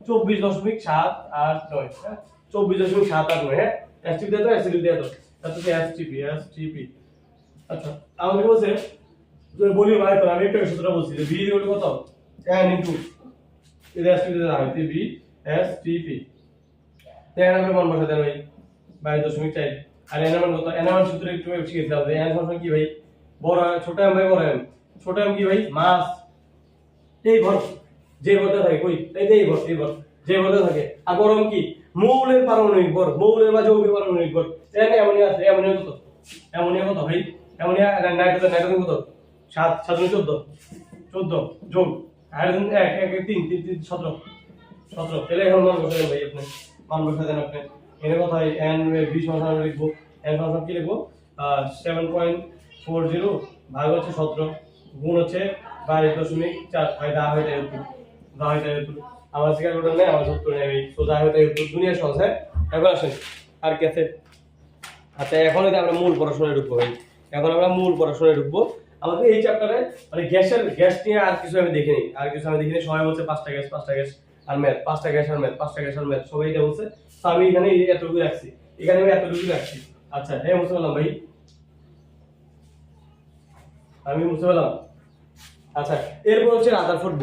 [SPEAKER 1] 24.789 হ্যাঁ 24.789 হ্যাঁ STP তে তো STP তে তো তাহলে STP আচ্ছা আমাদের বলছে যে বলি ভাই তো আমি একটা সূত্র বলছি যে B ইকুয়াল টু কত n ইনটু এটা STP তে দাঁড়ায় B STP তো n এর মান বসাতে ভাই 22.4 আর n এর মান কত n এর মান সূত্র একটু শিখেছিলাম যে n সমান কি ভাই বড় ছোট m বাই বড় m ছোট m কি ভাই মাস এই ভর যে ভরটা থাকে কই এই ভর যে ভরটা থাকে আর বড় m কি মৌলের পারমাণবিক ভর মৌলের বা যৌগের পারমাণবিক ভর n অ্যামোনিয়া আছে অ্যামোনিয়া কত ভাই অ্যামোনিয়া নাইট্রোজেন কত 7 14 যোগ হাইড্রোজেন 1 3 17 তাহলে এখন মান বসাবেন ভাই আপনি মান বসা দেন আপনি এর কথা হয় n b সমান লিখবো n সমান কি লিখবো 7.40 ভাগ হচ্ছে 17 গুণ হচ্ছে 22.4 ভাই দা হয় তাই উত্তর আমার জিজ্ঞাসা করতে নেই আমার উত্তর নেই তো দা হয় তাই উত্তর দুনিয়া সহজ হ্যাঁ এখন আসেন আর কি আছে আচ্ছা এখন আমরা মূল পড়াশোনায় ঢুকবো ভাই এখন আমরা মূল পড়াশোনায় ঢুকবো আমাদের এই চ্যাপ্টারে মানে গ্যাস নিয়ে আর কিছু আমি দেখিনি সবাই বলছে পাঁচটা গ্যাস আর ম্যাথ পাঁচটা গ্যাস আর ম্যাথ সবাই এটা বলছে তো আমি এখানে এতটুকু রাখছি আচ্ছা হ্যাঁ বুঝতে পারলাম ভাই আমি বুঝতে পারলাম আচ্ছা এরপর হচ্ছে রাদারফোর্ড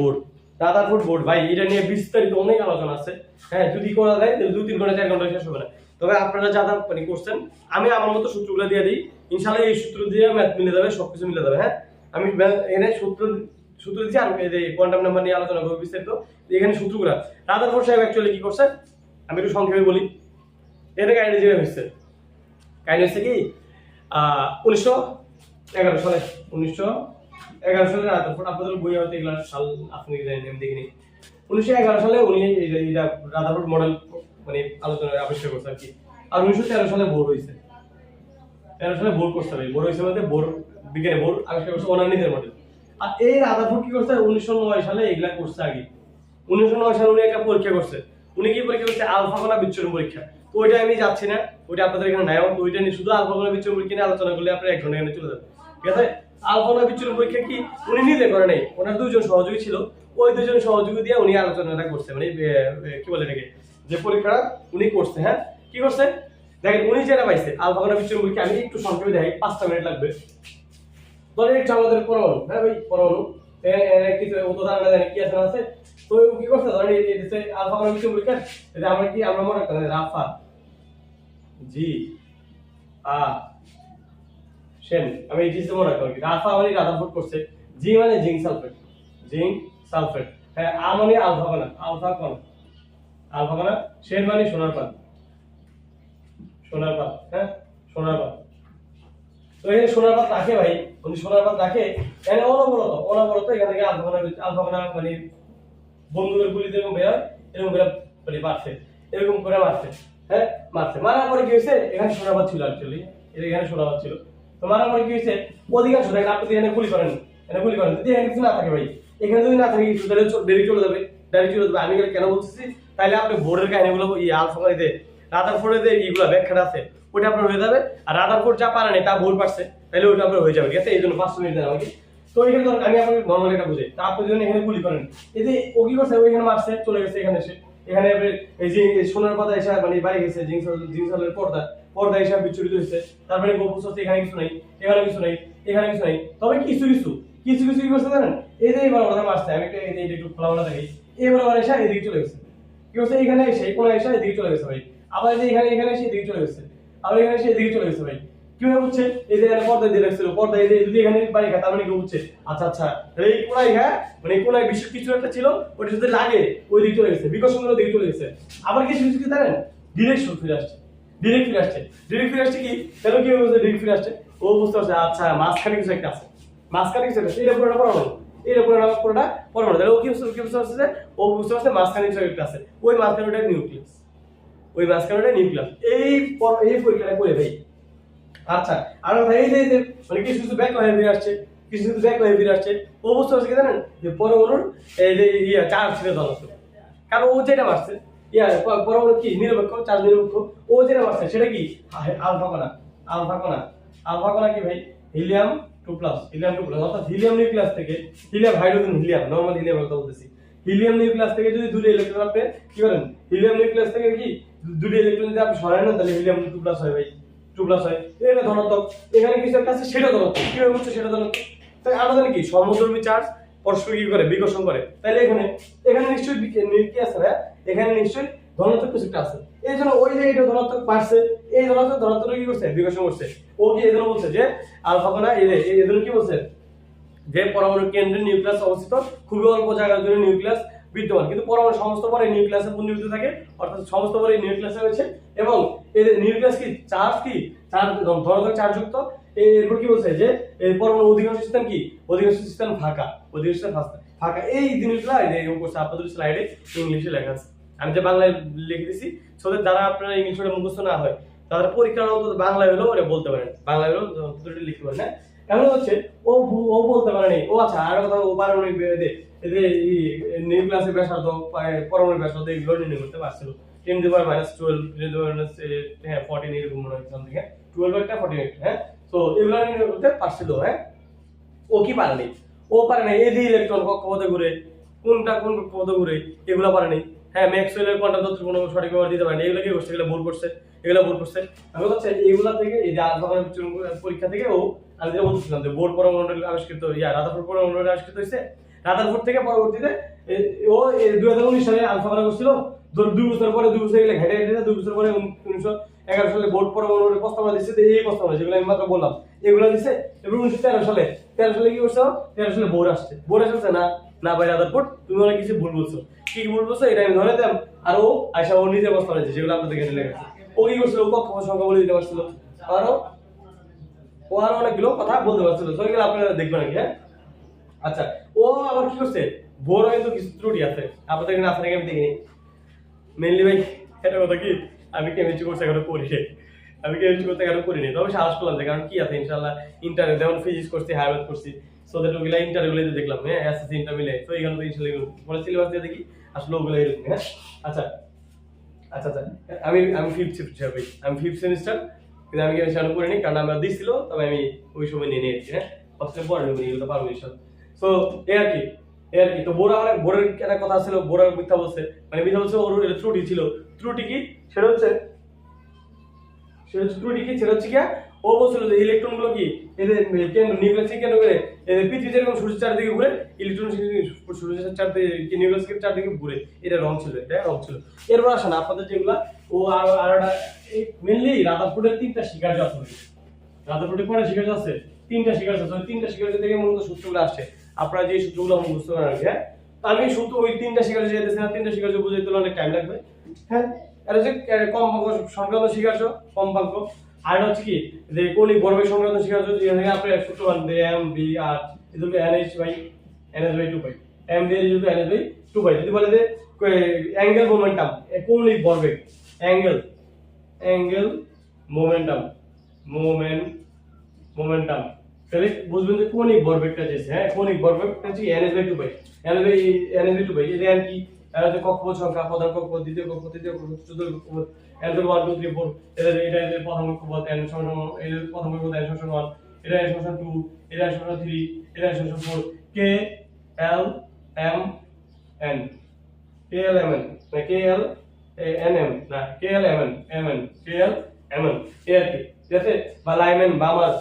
[SPEAKER 1] বোর্ড ভাই এটা নিয়ে বিস্তারিত অনেক আলোচনা আছে হ্যাঁ যদি করা যায় তাহলে 2-3 ঘন্টা 4 ঘন্টা শেষ হবে না তবে আপনারা যারা মানে করছেন আমি আমার মতো সূত্রগুলো দিয়ে দিই ইনশাআল্লাহ এই সূত্র দিয়ে ম্যাথ মিলে যাবে সবকিছু মিলে যাবে হ্যাঁ আমি এখানে সূত্র দিচ্ছি আর এই যে কোয়ান্টাম নাম্বার নিয়ে আলোচনা করব বিস্তারিত এখানে সূত্রগুলো রাদারফোর্ড সাহেব অ্যাকচুয়ালি কি করছে আমি একটু সংক্ষেপে বলি এটা কাহিনী যেটা হচ্ছে কি 1911 সালে রাদারফোর্ড আপনাদের বই হয়তো এগুলা সাল আপনি জানেন আমি দেখিনি 1911 সালে উনি এটা রাদারফোর্ড মডেল মানে আলোচনা আবিষ্কার করছে আর কি আর 1913 সালে বোর হয়েছে 13 সালে বোর করছে ভাই বোর হয়েছে মানে বোর বিজ্ঞানে বোর আবিষ্কার করছে ওনার নিজের মডেল আর এই রাদারফোর্ড কি করছে 1909 সালে এগুলা করছে আগে 1909 সালে উনি একটা পরীক্ষা করছে উনি কি পরীক্ষা করছে আলফা কণা বিচ্ছুরণ পরীক্ষা তো ওইটা আমি যাচ্ছি না ওইটা আপনাদের এখানে নাই তো ওইটা নিয়ে শুধু আলফা কণা বিচ্ছুরণ পরীক্ষা নিয়ে আলোচনা করলে আপনারা 1 ঘন্টা এখানে চলে যাবেন ঠিক আছে আলফা কণা বিচ্ছুরণ পরীক্ষা কি উনি নিজে করে নাই ওনার দুইজন সহযোগী ছিল ওই দুইজন সহযোগী দিয়ে উনি আলোচনাটা করছে মানে কি বলে এটাকে যে পরীক্ষাটা উনি করছে হ্যাঁ কি করছে দেখেন উনি যেটা পাইছে আলফা কণা বিচ্ছুরণ পরীক্ষা আমি একটু সংক্ষেপে দেখাই 5টা মিনিট লাগবে ধরেন এটা আমাদের পরমাণু হ্যাঁ ভাই পরমাণু কিছু অত ধারণা জানি কি আছে না আছে তো কি করছে ধরেন এই যে আলফা কণা বিচ্ছুরণ পরীক্ষা এটা আমরা মনে করি রাফা জি আ সেন আমি এই জিনিসটা মনে করি রাফা মানে রাদারফোর্ড করছে জি মানে জিঙ্ক সালফেট হ্যাঁ আ মানে আলফা কণা সেন মানে সোনার পাত হ্যাঁ সোনার পাত তো এখানে সোনার পাত রাখে ভাই, উনি সোনার পাত রাখে, এখানে অনবরত এখান থেকে আলফাখানা মানে বন্ধুদের গুলিতে এরকম বের হয়, এরকম করে মানে মারছে, এরকম করে মারছে, হ্যাঁ মারছে। মারার পরে কি হয়েছে, এখানে সোনার পাত ছিল অ্যাকচুয়ালি, এখানে সোনার পাত ছিল। তো মারার পরে কি হয়েছে, অধিকাংশ দেখেন আপনি এখানে গুলি করেন, এখানে গুলি করেন, যদি এখানে কিছু না থাকে ভাই, এখানে যদি না থাকে কিছু তাহলে ডাইরেক্ট চলে যাবে, ডাইরেক্ট চলে যাবে। আমি কেন বলতেছি, তাহলে আপনি বোর্ডের কাহিনীগুলো আলফাখানিতে রাদারফোর্ডে ইগুলো ব্যাখ্যাটা আছে ওটা আপনার হয়ে যাবে, আর রাদারফোর্ড যা পারে না তা ভুল পারছে তাহলে ওটা আপনার হয়ে যাবে, ঠিক আছে? এই জন্য 5 মিনিট দেন আমাকে। তো এখানে ধরুন আমি আপনাকে নর্মালি এটা বুঝাই, তা আপনি যদি এখানে গুলি করেন, এই যে ও কি করছে, ওইখানে মারছে, চলে গেছে এখানে এসে, এখানে এই যে সোনার পাতা এসে মানে বাড়ি গেছে, জিন্সের পর্দা এসে বিচ্ছুরিত হয়েছে, তারপরে গোপুস হচ্ছে এখানে কিছু নাই, এখানে কিছু নাই, এখানে কিছু নাই, তবে কিছু কিছু কি করছে জানেন, এই যে এবার ওরা মারছে, আমি একটু খোলামেলা দেখি, এবার ওরা এসে এদিকে চলে গেছে, কি হচ্ছে এখানে এসে কোন এসে এদিকে চলে গেছে ভাই, আবার এই যে এখানে এসে এদিকে চলে গেছে, আবার এখানে এসে এদিকে চলে গেছে ভাই। কিভাবে হচ্ছে, এই যে এখানে পর্দা দিয়ে রাখছিল, পর্দা এই যে যদি এখানে বাড়ি খায় তার মানে কি হচ্ছে, আচ্ছা এই কোনায়, হ্যাঁ মানে কোনায় বিশেষ কিছু একটা ছিল, ওটা যদি লাগে ওই দিকে চলে গেছে, বিকশনগুলো দিকে চলে গেছে। আবার কিছু কিছু কি জানেন, ডিরেক্ট ফিরে আসছে, ডিরেক্ট ফিরে আসছে কি, কেন কি হয়েছে, ডিরেক্ট ফিরে আসছে, ও বুঝতে পারছে আচ্ছা মাঝখানে কিছু একটা আছে, মাঝখানে কিছু একটা, এটা পুরোটা পড়ানো, এটা পুরোটা পড়ানো, তাহলে ও কি বুঝতে পারছে যে, ও বুঝতে পারছে মাঝখানে কিছু একটা আছে, ওই মাঝখানেটা নিউক্লিয়াস, ওই মাঝখানেটা নিউক্লিয়াস। এই পরীক্ষাটা করে ভাই। আচ্ছা, আর ভাই এই যে মানে কিছু ব্যাক হয়ে ফিরে আসছে, কিছু ব্যাক হয়ে ফিরে আসছে, ও বুঝতে পারছে কি জানেন, যে পরমাণুর এই যে চার্জ ছিল ধনাত্মক, কারণ ও যেটা মারছে পরমাণু কি নিরপেক্ষ, চার্জ নিরপেক্ষ, ও যেটা মারছে সেটা কি আলফা কণা কি ভাই, হিলিয়াম 2+, অর্থাৎ হিলিয়াম নিউক্লিয়াস থেকে, helium hydrogen helium normal helium কথা বলতেছি, হিলিয়াম নিউক্লিয়াস থেকে যদি দুটো ইলেকট্রন আপনি কি করেন, হিলিয়াম নিউক্লিয়াস থেকে কি দুটো ইলেকট্রন যদি আপনি সরান না, তাহলে হিলিয়াম 2+ হয় ভাই, 2+ হয়, এটা ধনাত্মক, এখানে কিছু একটা আছে সেটা ধনাত্মক, কিভাবে হচ্ছে সেটা ধনাত্মক, তাই আমরা জানি কি সমধর্মী চার্জ পরস্পর কি করে, বিকর্ষণ করে, তাহলে এখানে নিশ্চয়ই কি আছে ভাই, এখানে নিশ্চয়ই ধনাত্মক কিছু একটা আছে, এই জন্য ওই যে এটা ধনাত্মক পারছে, এই ধনাত্মক কি করছে, বিকর্ষণ করছে, ও কি এই জন্য বলছে যে আলফা কণা এই জন্য কি বলছে, যে পরমাণু কেন্দ্রের নিউক্লিয়াস অবস্থিত, খুবই অল্প জায়গার জন্য নিউক্লিয়াস বিদ্যমান, কিন্তু পরমাণু সমস্ত পরে নিউক্লিয়াসে পুঞ্জীভূত থাকে, অর্থাৎ সমস্ত পরে নিউক্লিয়াসে রয়েছে, এবং এই নিউক্লিয়াস কি চার্জ ধনাত্মক চার্জ যুক্ত। এরপর কি বলছে যে এই পরমাণু অধিকাংশ স্থান কি, অধিকাংশ স্থান ফাঁকা, ফাঁকা, এই জিনিসগুলো এই উপরে আপনাদের স্লাইডে ইংলিশে লেখা আছে, আমি যে বাংলায় লিখে দিছি, সো যারা আপনারা ইংলিশে মুখস্থ না হয় তাদের পরীক্ষার অন্তত বাংলায় হলেও ওরা বলতে পারেন, বাংলায় হলেও লিখতে পারেন, হ্যাঁ। এমন হচ্ছে ও বলতে পারেনি, ও আচ্ছা আর কথা, ও পারমাণবিক নিউক্লিয়াসের ব্যাসার্ধ, পরমাণু ব্যাসার্ধ এগুলো নির্ণয় করতে পারছিল, 10⁻⁻12, 10⁻14 এরকম মনে হয় সামথিং, 12 একটা 48, হ্যাঁ। তো এগুলো নির্ণয় করতে পারছিল, হ্যাঁ। ও কি পারেনি, ও পারে নাই এই যে ইলেকট্রন কক্ষপথে ঘুরে, কোনটা কোন কক্ষপথে ঘুরে, এগুলো পারেনি, হ্যাঁ। ম্যাক্সওয়েলের কোয়ান্টাম তত্ত্ব কোনো সঠিক ব্যবহার দিতে পারেনি, এগুলো কি করছে, এগুলো ভুল করছে। আমি হচ্ছে এইগুলা থেকে, এই যে আলফা পরীক্ষা থেকে আমি যেটা বলছিলাম যে বোর্ড পরমাণু আবিষ্কৃত, রাদারফোর্ড পরমাণু আবিষ্কৃত হয়েছে, রাদারফোর্ড থেকে পরবর্তীতে ও 2019 সালে আলফা কণা করছিল, 2 বছর পরে 2 বছর গেলে ঘেটে 2 বছর পরে 1911 সালে বোর্ড পরমাণুর প্রস্তাবনা দিচ্ছে, এই প্রস্তাবনা যেগুলো আমি মাত্র বললাম এগুলো দিচ্ছে, এবং 1913 সালে কি করছে, 13 সালে বোর্ড আসছে না ভাই রাদারফোর্ড তুমি অনেক কিছু ভুল বলছো, কি ভুল বলছো এটা আমি ধরে দিলাম, আর ও আয়সা ও নিজে প্রস্তাবনা দিচ্ছে যেগুলো আপনাদের এখানে লেখা আছে, ও কি করছিল, ও কক্ষপথ সংখ্যা বলে দিতে পারছিল, আরো অনেকগুলো কথা বলতে পারছিল, তো এগুলো আপনারা দেখবেন নাকি, হ্যাঁ। আচ্ছা, ও আবার কি করছে, বোর্ড কিন্তু কিছু ত্রুটি আছে, আপনাদের এখানে আছে নাকি আমি দেখিনি, মেইনলি ভাই এটা কথা কি, আমি কেমিস্ট্রি কোর্স এখনো করিনি, তবে সাহস করলাম যে, কারণ কি আছে ইনশাআল্লাহ ইন্টারভিউ, যেমন ফিজিক্স করছি, হায়ার করছি, সো দ্যাট ওগুলা ইন্টারভিউতে দেখলাম, হ্যাঁ, এসএসসি ইন্টারভিউ, তো এখানে তো ইনশাআল্লাহ পরে সিলেবাস দিয়ে দেখি আসলে ওগুলা এরকম, হ্যাঁ। আচ্ছা, আমি ফিফথ সেমিস্টার, কিন্তু আমি সেটা করিনি, কারণ আমরা দিছিল, তবে আমি ওই সময় নিয়ে নিয়েছি, হ্যাঁ, ফার্স্টে পড়ে নেব, এগুলো পারবো ইনশাআল্লাহ। সো এই আর কি, তো বোর্ডের একটা কথা ছিল, বোর্ডের মিথ্যা বলছে, মানে মিথ্যা বলছে, ওর ত্রুটি ছিল, ত্রুটি কি সেটা হচ্ছে কি, ও বলছিল যে ইলেকট্রন গুলো কি এদের কেন্দ্র, নিউক্লিয়াসকে কেন্দ্র করে এদের পৃথিবী যেরকম সূর্যের চারদিকে ঘুরে, ইলেকট্রন সূর্যের চারদিকে, নিউক্লিয়াসের চারদিকে ঘুরে, এটা রং ছিল। এরপর আসেন আপনাদের যেগুলা, ও আর মেইনলি রাদারফোর্ডের 3টা শিকার্য আছে, রাদারফোর্ডের কয়টা শিকার্য আছে, 3টা শিকার্য আছে, 3টা শিকার্য থেকে মূলত সূত্রগুলো আসছে, আপনারা যে সূত্রগুলো মুখস্থ করেন আর কি, হ্যাঁ। আমি শুধু ওই 3টা শিকার্য যেতেছি না, 3টা শিকার্য বুঝাইতে অনেক টাইম লাগবে, হ্যাঁ। আর যে কম্পাঙ্ক সংক্রান্ত শিকার্য, কম্পাঙ্ক, আর হচ্ছে কি যে কৌণিক ভরবেগ সংক্রান্ত শিকার যদি এখানে আপনার সূত্র মান যে M V R equal to NH by 2 pi M V equal to NH by 2 pi যদি বলে যে অ্যাঙ্গেল মোমেন্টাম কৌণিক ভরবেগ অ্যাঙ্গেল মোমেন্টাম তাহলে বুঝবেন যে কৌণিক ভরবেগটা যে হ্যাঁ কৌণিক ভরবেগটা হচ্ছে NH by 2 pi NH by 2 pi এটা আর কি আর যে কক্ষপথ সংখ্যা প্রধান কক্ষপথ দ্বিতীয় কক্ষপথ তৃতীয় কক্ষপথ চতুর্থ কক্ষপথ n 1 2 3 4 এটা প্রথম কক্ষপথ n সমান এটা প্রথম কক্ষপথ n সমান 1 এটা n সমান 2 এটা n সমান 3 এটা n সমান 4 k l m n k l m n না k l n m না k l m n m n k l m n এর কি ঠিক আছে বা লাইমেন বা আমার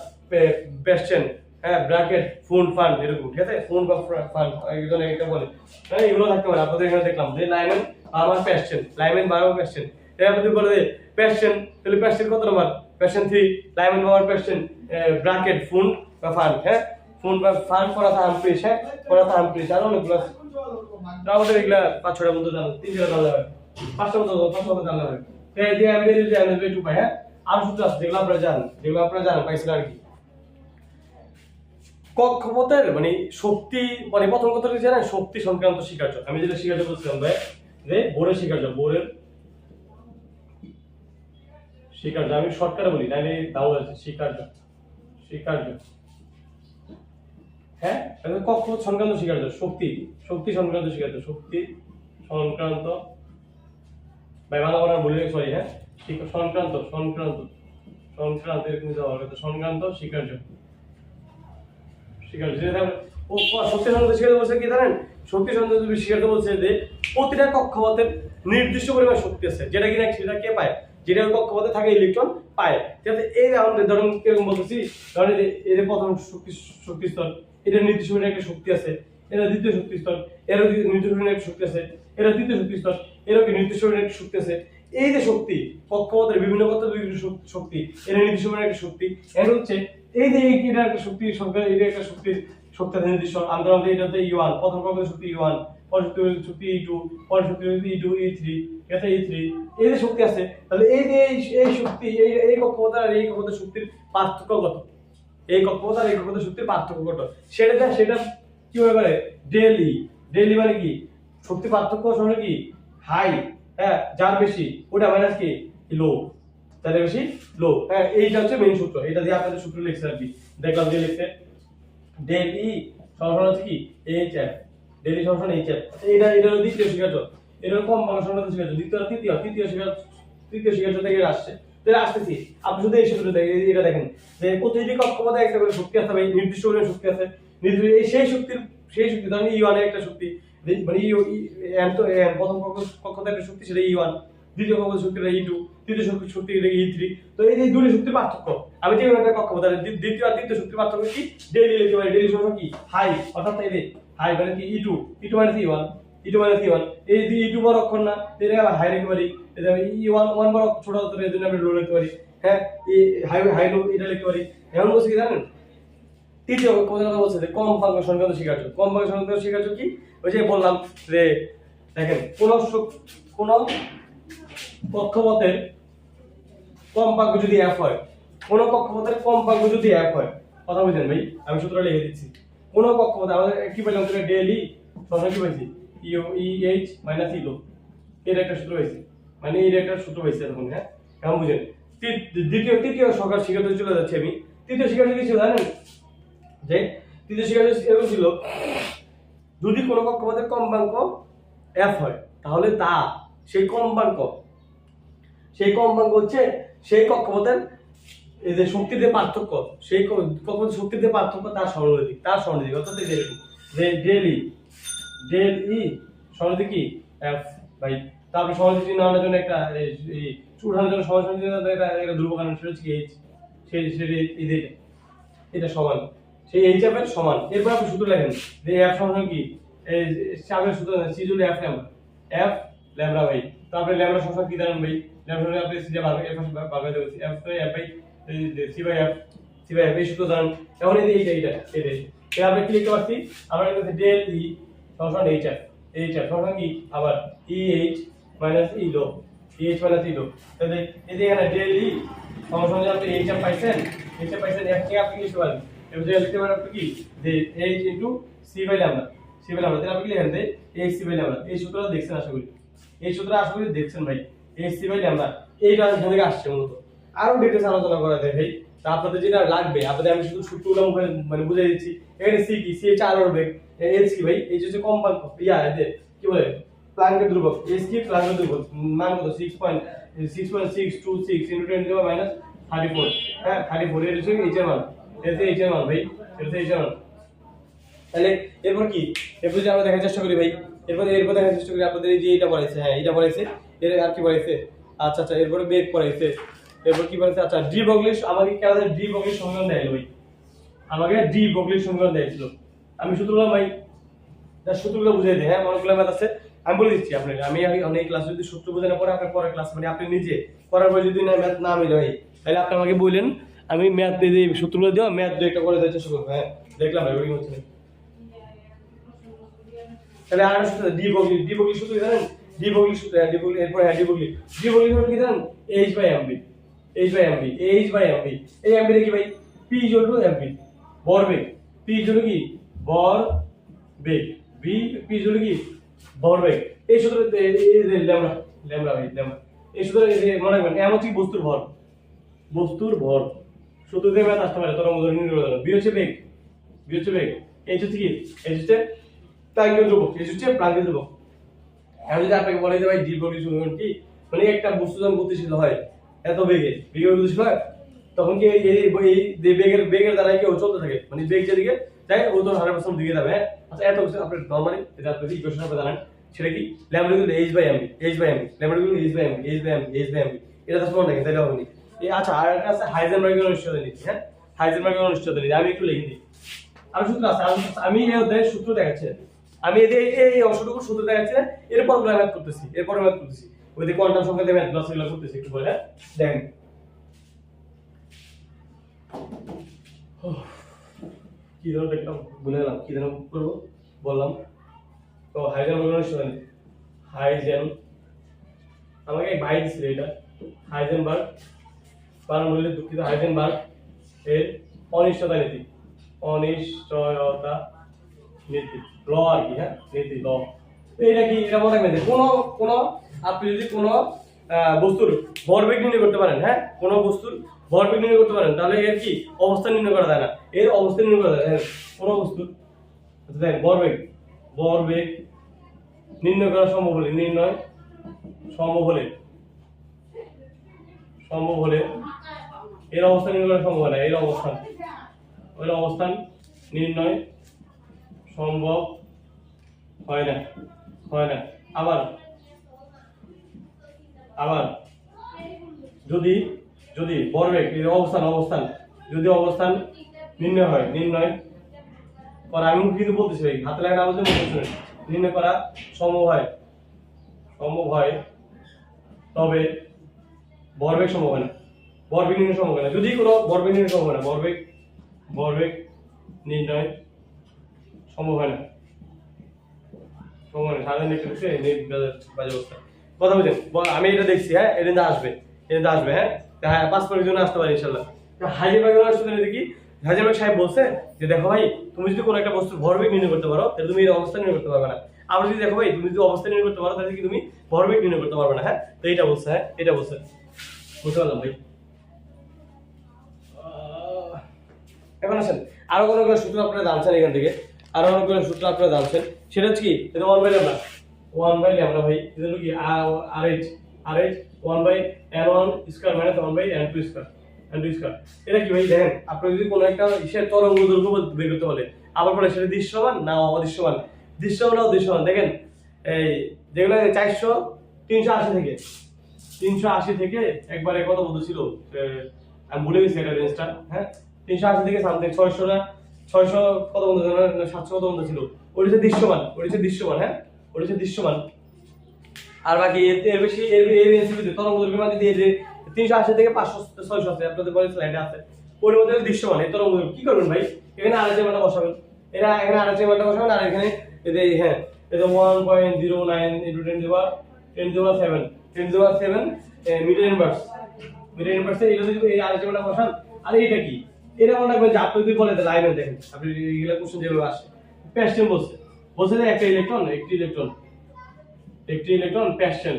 [SPEAKER 1] পেস্টেন হ্যাঁ ব্র্যাকেট ফোন ফান্ড এরকম ঠিক আছে ফোন বা ফান্ড এগুলো এটা বলে হ্যাঁ এগুলো থাকতে পারে আপনাদের এখানে দেখলাম যে লাইমেন আমার পেস্টেন লাইমেন বা আমার পেস্টেন এটা আপনি বলে যে পেস্টেন তাহলে পেস্টেন কত নাম্বার পেস্টেন 3 লাইমেন বা আমার পেস্টেন ব্র্যাকেট ফোন বা ফান্ড হ্যাঁ ফোন বা ফান্ড করা থাম পেশ হ্যাঁ করা থাম পেশ আর অনেকগুলো আমাদের এগুলা 5-6টা মতো জানো 3টা জানা যাবে 5টা মতো জানা যাবে এই যে আমি যে এনএস বাই 2 পাই হ্যাঁ আর সূত্র আছে যেগুলো আপনারা জানেন পাইছেন আর কি কক্ষপথের মানে শক্তি মানে প্রথম কথা কি জানেন শক্তি সংক্রান্ত শিকার্য আমি যেটা শিকার্য বলছিলাম ভাই যে বোরের শিকার্য আমি শর্টকাটে বলি না আমি বাংলা আছে শিকার্য হ্যাঁ কক্ষপথ সংক্রান্ত শিকার্য শক্তি সংক্রান্ত শিকার্য শক্তি সংক্রান্ত ভাই বাংলা বলা বলি সরি হ্যাঁ সংক্রান্ত এরকম যাওয়ার কথা সংক্রান্ত শিকার্য ও শক্তি সংক্রান্ত শিকার্য বলছে কি জানেন শক্তি সংক্রান্ত শিকার্য বলছে যে প্রতিটা কক্ষপথের নির্দিষ্ট পরিমাণ শক্তি আছে যেটা কিনা সেটা কে পায় যেটা কক্ষপথে থাকে ইলেকট্রন পায় ঠিক আছে এই আমাদের ধরুন কিরকম বলতেছি ধরেন এই যে প্রথম শক্তি স্তর এটা নির্দিষ্ট পরিমাণে একটা শক্তি আছে এটা দ্বিতীয় শক্তি স্তর এরও নির্দিষ্ট পরিমাণে একটা শক্তি আছে এটা তৃতীয় শক্তি স্তর এরও কি নির্দিষ্ট পরিমাণে একটা শক্তি আছে এই যে শক্তি কক্ষপথের বিভিন্ন শক্তি এর নির্দিষ্ট পরিমাণে একটা শক্তি এর হচ্ছে এই যে এটা একটা শক্তি সংখ্যা এটা একটা শক্তির নির্দিষ্ট আমরা এটাতে E1 প্রথম কক্ষপথের শক্তি E1 পরের শক্তি E2 পরের শক্তি E2 E3 ঠিক আছে E3 এই যে শক্তি আছে তাহলে এই যে এই শক্তি এই কক্ষপথ আর এই কক্ষপথের শক্তির পার্থক্য কত এই কক্ষপথ আর এই কক্ষপথের শক্তির পার্থক্য কত সেটা কি হতে পারে ডেইলি মানে কি শক্তি পার্থক্য সমান কি হাই হ্যাঁ যার বেশি ওটা মাইনাস কি লো তাহলে বেশি লো হ্যাঁ এইটা হচ্ছে মেইন সূত্র এটা দিয়ে আপনাদের সূত্র লিখছে আর কি দেখলাম যে লিখছে ডেল ই সমান হচ্ছে কি এইচএফ ডেল ই সমান এইচএফ এটা হলো দ্বিতীয় শিকার্য এটা কম সংক্রান্ত শিকার্য তৃতীয় শিকার্য থেকে আসছে তাহলে আসতেছি আপনি শুধু এই সূত্র দেখেন এটা দেখেন যে প্রতিটি কক্ষপথে একটা করে শক্তি আছে ভাই নির্দিষ্ট পরিমাণ শক্তি আছে নির্দিষ্ট সেই শক্তি ধরেন E1 এর একটা শক্তি মানে প্রথম কক্ষপথে একটা শক্তি সেটা E1 দ্বিতীয় কক্ষপথের শক্তি এটা E2 তৃতীয় শক্তি এটা E3 তো এই যে দুটো শক্তির পার্থক্য আমি যে একটা কক্ষপথ দ্বিতীয় আর তৃতীয় শক্তির পার্থক্য কি ডেইলি লিখতে পারি ডেইলি সমান কি হাই অর্থাৎ এই যে হাই মানে কি E2 মানে E1 এই যে E2 বড় অক্ষর না এটা আবার হাই লিখতে পারি এটা E1 বড় ছোট অক্ষর এর জন্য আমরা লো লিখতে পারি হ্যাঁ এই হাই লো এটা লিখতে পারি এখন বলছি কি জানেন তৃতীয় কথা বলছে যে কম্পাঙ্ক সংক্রান্ত শিকার্য কি ওই যে বললাম যে দেখেন কোন কক্ষপথের কম্পাঙ্ক যদি f হয় কোন কক্ষপথের কম্পাঙ্ক যদি f হয় কথা বুঝেন ভাই আমি সূত্রটা লিখে দিচ্ছি কোন কক্ষপথ আমাদের কি পেলাম তাহলে ডেইলি সমান কি পাইছি EH - ELO এর একটা সূত্র পাইছি মানে এর একটা সূত্র পাইছি এরকম হ্যাঁ কেমন বুঝেন তৃতীয় সংখ্যার শিকার্য চলে যাচ্ছে আমি তৃতীয় শিকার্য কি ছিল জানেন যে তৃতীয় শিকার্য এরকম ছিল যদি কোন কক্ষপথের কম্পাঙ্ক f হয় তাহলে তা সেই কম্পাঙ্ক হচ্ছে সেই কক্ষপথের এই যে শক্তিতে পার্থক্য সেই কক্ষপথের শক্তিতে পার্থক্য তার সমানুপাতিক অর্থাৎ এরকম যে ডেল ই সমানুপাতিক কি f বাই তারপর সমানুপাতিক চিহ্ন আনার জন্য একটা এই উঠানোর জন্য সমানুপাতিক চিহ্ন একটা ধ্রুবক আনার সেটা হচ্ছে h এটা সমান সেই HF এর সমান এরপর আপনি সূত্র লেখেন যে f সমান কি এই চাপের সূত্র c জুড়ে f ল্যামডা বাই তারপরে ল্যামডা সমান কি জানেন ভাই ল্যামডা সমান আপনি সিধা ভাগ f ভাগ দেবেন f তো f by c by f এই সূত্র জানেন এখন এইটা এর আমরা কি লিখতে পারছি আমরা লিখতে ডেল ই সমান HF সমান কি আবার EH - ELO তাহলে এই যে এখানে ডেল ই সমস্যা হলে আপনি এইটা পাইছেন f থেকে আপনি কি লিখতে পারেন এবার যে লিখতে পারেন আপনি কি যে h into c by lambda তাহলে আপনি কি লিখেন যে h c বাই ল্যামডা এই সূত্রটা দেখছেন আশা করি এই সূত্রটা আশা করি দেখছেন ভাই h c বাই ল্যামডা এইটা এখান থেকে আসছে মূলত আরো ডিটেইলস আলোচনা করা যায় ভাই তা আপনাদের যেটা লাগবে আপনাদের আমি শুধু সূত্রগুলো মুখে মানে বুঝিয়ে দিচ্ছি এখানে c কি c হচ্ছে আলোর বেগ h কি ভাই h হচ্ছে কম্পাঙ্ক এদের কি বলে প্লাঙ্কের ধ্রুবক h কি প্লাঙ্কের ধ্রুবক মান কত 6.626 ইনটু 10 টু মাইনাস 34 হ্যাঁ 34 এর হচ্ছে h এর মান h এর মান ভাই এটা h এর মান তাহলে এরপর কি এরপর যে আমরা দেখার চেষ্টা করি ভাই এরপর দেখার চেষ্টা করি আপনাদের এই যে এটা পড়াইছে হ্যাঁ এটা পড়াইছে এর আর কি পড়াইছে আচ্ছা এরপরে বেগ পড়াইছে এরপর কি পড়াইছে আচ্ছা ডি বগলিশ আমাকে কেন ডি বগলিশ সমীকরণ দেয় ভাই আমাকে ডি বগলিশ সমীকরণ দিয়েছিল আমি সূত্রগুলো ভাই তার সূত্রগুলো বুঝিয়ে দিই হ্যাঁ অনেকগুলো ম্যাথ আছে আমি বলে দিচ্ছি আপনাকে আমি অনেক ক্লাস যদি সূত্র বোঝানোর পরে আপনার পরের ক্লাস মানে আপনি নিজে করার পরে যদি না ম্যাথ না মিলে ভাই তাহলে আপনি আমাকে বললেন আমি ম্যাথ দিয়ে দিই সূত্রগুলো দিও ম্যাথ দিয়ে একটা করে দেওয়ার চেষ্টা করবো হ্যাঁ দেখলাম ভাই ওই হচ্ছে তাহলে আর সূত্র ডি বগলি সূত্র জানেন ডি বগলি সূত্র ডি বগলি এরপর হ্যাঁ ডি বগলি সূত্র কি জানেন h/mv এই mv কি ভাই p mv ভরবেগ p কি ভরবেগ v p কি ভরবেগ এই সূত্র এই ল্যামডা ভাই ল্যামডা এই সূত্র মনে রাখবেন m হচ্ছে বস্তুর ভর সূত্র দিয়ে ম্যাথ আসতে পারে তরঙ্গ দৈর্ঘ্য নির্ণয় করতে v হচ্ছে বেগ h হচ্ছে কি h হচ্ছে প্লাঙ্কের ধ্রুবক আমি যদি আপনাকে বলে যে ভাই ডি বগলি সমীকরণ কি মানে একটা বস্তু যখন গতিশীল হয় এত বেগে গতিশীল হয় তখন কি এই বেগের দ্বারা কি ও চলতে থাকে মানে বেগ যেদিকে যায় ও তো 100% দিকে যাবে হ্যাঁ আচ্ছা এত কিছু আপনি নরমালি এটা আপনি ইকুয়েশন আপনি জানেন সেটা কি lambda equal h/mv lambda equal h/mv এটা তো মনে রাখেন তাহলে হবে না এই আচ্ছা আর একটা আছে হাইজেনবার্গের অনিশ্চয়তা নীতি হ্যাঁ হাইজেনবার্গের অনিশ্চয়তা নীতি আমি একটু লিখে দিই আর সূত্র আছে আমি এই অধ্যায়ে সূত্র দেখাচ্ছি আমি এই অংশটুকু সূত্র দেখাচ্ছি না এরপর ম্যাথ করতেছি ওই যে কোয়ান্টাম সংখ্যা দিয়ে ম্যাথ গুলো করতেছি একটু পরে দেখেন কি ধরো দেখলাম ভুলে গেলাম কি ধরো করবো বললাম তো হাইজেনবার্গের অনিশ্চয়তা নীতি আমাকে ভাই দিছিল এটা হাইজেনবার্গ পারমাণবিক দুঃখিত হাইজেনবার্গ এর অনিশ্চয়তা নীতি ল আর কি হ্যাঁ নীতি ল এটা কি এটা মনে রাখবেন কোন আপনি যদি কোন বস্তুর ভরবেগ নির্ণয় করতে পারেন হ্যাঁ কোন বস্তুর ভরবেগ নির্ণয় করতে পারেন তাহলে এর কি অবস্থান নির্ণয় করা যায় না এর অবস্থান নির্ণয় করা যায় হ্যাঁ কোন বস্তুর দেখেন ভরবেগ নির্ণয় করা সম্ভব হলে এর অবস্থান নির্ণয় করা সম্ভব হয় না এর অবস্থান নির্ণয় সম্ভব হয় না আবার যদি ভরবেগ এর অবস্থান যদি অবস্থান নির্ণয় করা আমি কিন্তু বলতেছি ভাই হাতে লাগা আওয়াজে বলতেছি নির্ণয় করা সম্ভব হয় তবে ভরবেগ সম্ভব হয় না ভরবেগ নির্ণয় সম্ভব হয় না যদি কোনো ভরবেগ নির্ণয় সম্ভব হয় না ভরবেগ নির্ণয় সম্ভব হয় না সাধারণ বাজে অবস্থা কথা বলছেন আমি এটা দেখছি হ্যাঁ এটা আসবে হ্যাঁ হ্যাঁ 5 মিনিটের জন্য আসতে পারি ইনশাআল্লাহ হাইজেনবার্গের অনিশ্চয়তা নীতি কি হাইজেনবার্গ সাহেব বলছে যে দেখো ভাই তুমি যদি কোনো একটা বস্তুর ভরবেগ নির্ণয় করতে পারো তাহলে তুমি এর অবস্থান নির্ণয় করতে পারবে না আবার যদি দেখো ভাই তুমি যদি অবস্থান নির্ণয় করতে পারো তাহলে কি তুমি ভরবেগ নির্ণয় করতে পারবে না হ্যাঁ তো এটা বলছে হ্যাঁ এটা বলছে বুঝতে পারলাম ভাই এখন আসেন আরো কোনো সূত্র আপনারা জানছেন এখান থেকে আরো অনেক কোনো সূত্র আপনারা জানছেন সেটা হচ্ছে কি এটা 1/λ ভাই এটা হলো কি RH 1/n1 square minus 1/n2 square এটা কি ভাই দেখেন আপনি যদি কোনো একটা ইসের তরঙ্গ দৈর্ঘ্য বের করতে বলে আবার বলে সেটা দৃশ্যমান না অদৃশ্যমান অদৃশ্যমান দেখেন এই যেগুলো 380 থেকে একবারে কত বলছিল আমি ভুলে গেছি এটা রেঞ্জটা হ্যাঁ 380 থেকে সামথিং 600 কত বন্ধু 700 কত বন্ধু ছিল ওটা দৃশ্যমান হ্যাঁ ওটা দৃশ্যমান আর বাকি এর বেশি এর রেঞ্জে তরঙ্গ দৈর্ঘ্য মানে দিয়ে যে 380 থেকে 500 600 আছে আপনাদের বলে স্লাইডে আছে ওর মধ্যে দৃশ্যমান এই তরঙ্গ কি করবেন ভাই এখানে আরএচএম টা বসাবেন এখানে আরএচএম টা বসাবেন আর এখানে এই হ্যাঁ এই 1.09 * 10^7 মিটার ইনভার্স মিডিয়ান পার্সেন্ট এটা যদি এই আলোচনা বসান আর এটা কি এটা মনে রাখবেন যে আপনি যদি বলে লাইনে দেখেন আপনি এগুলা কোশ্চেন যেভাবে আসে প্যাশন বলছে যে একটা ইলেকট্রন প্যাশন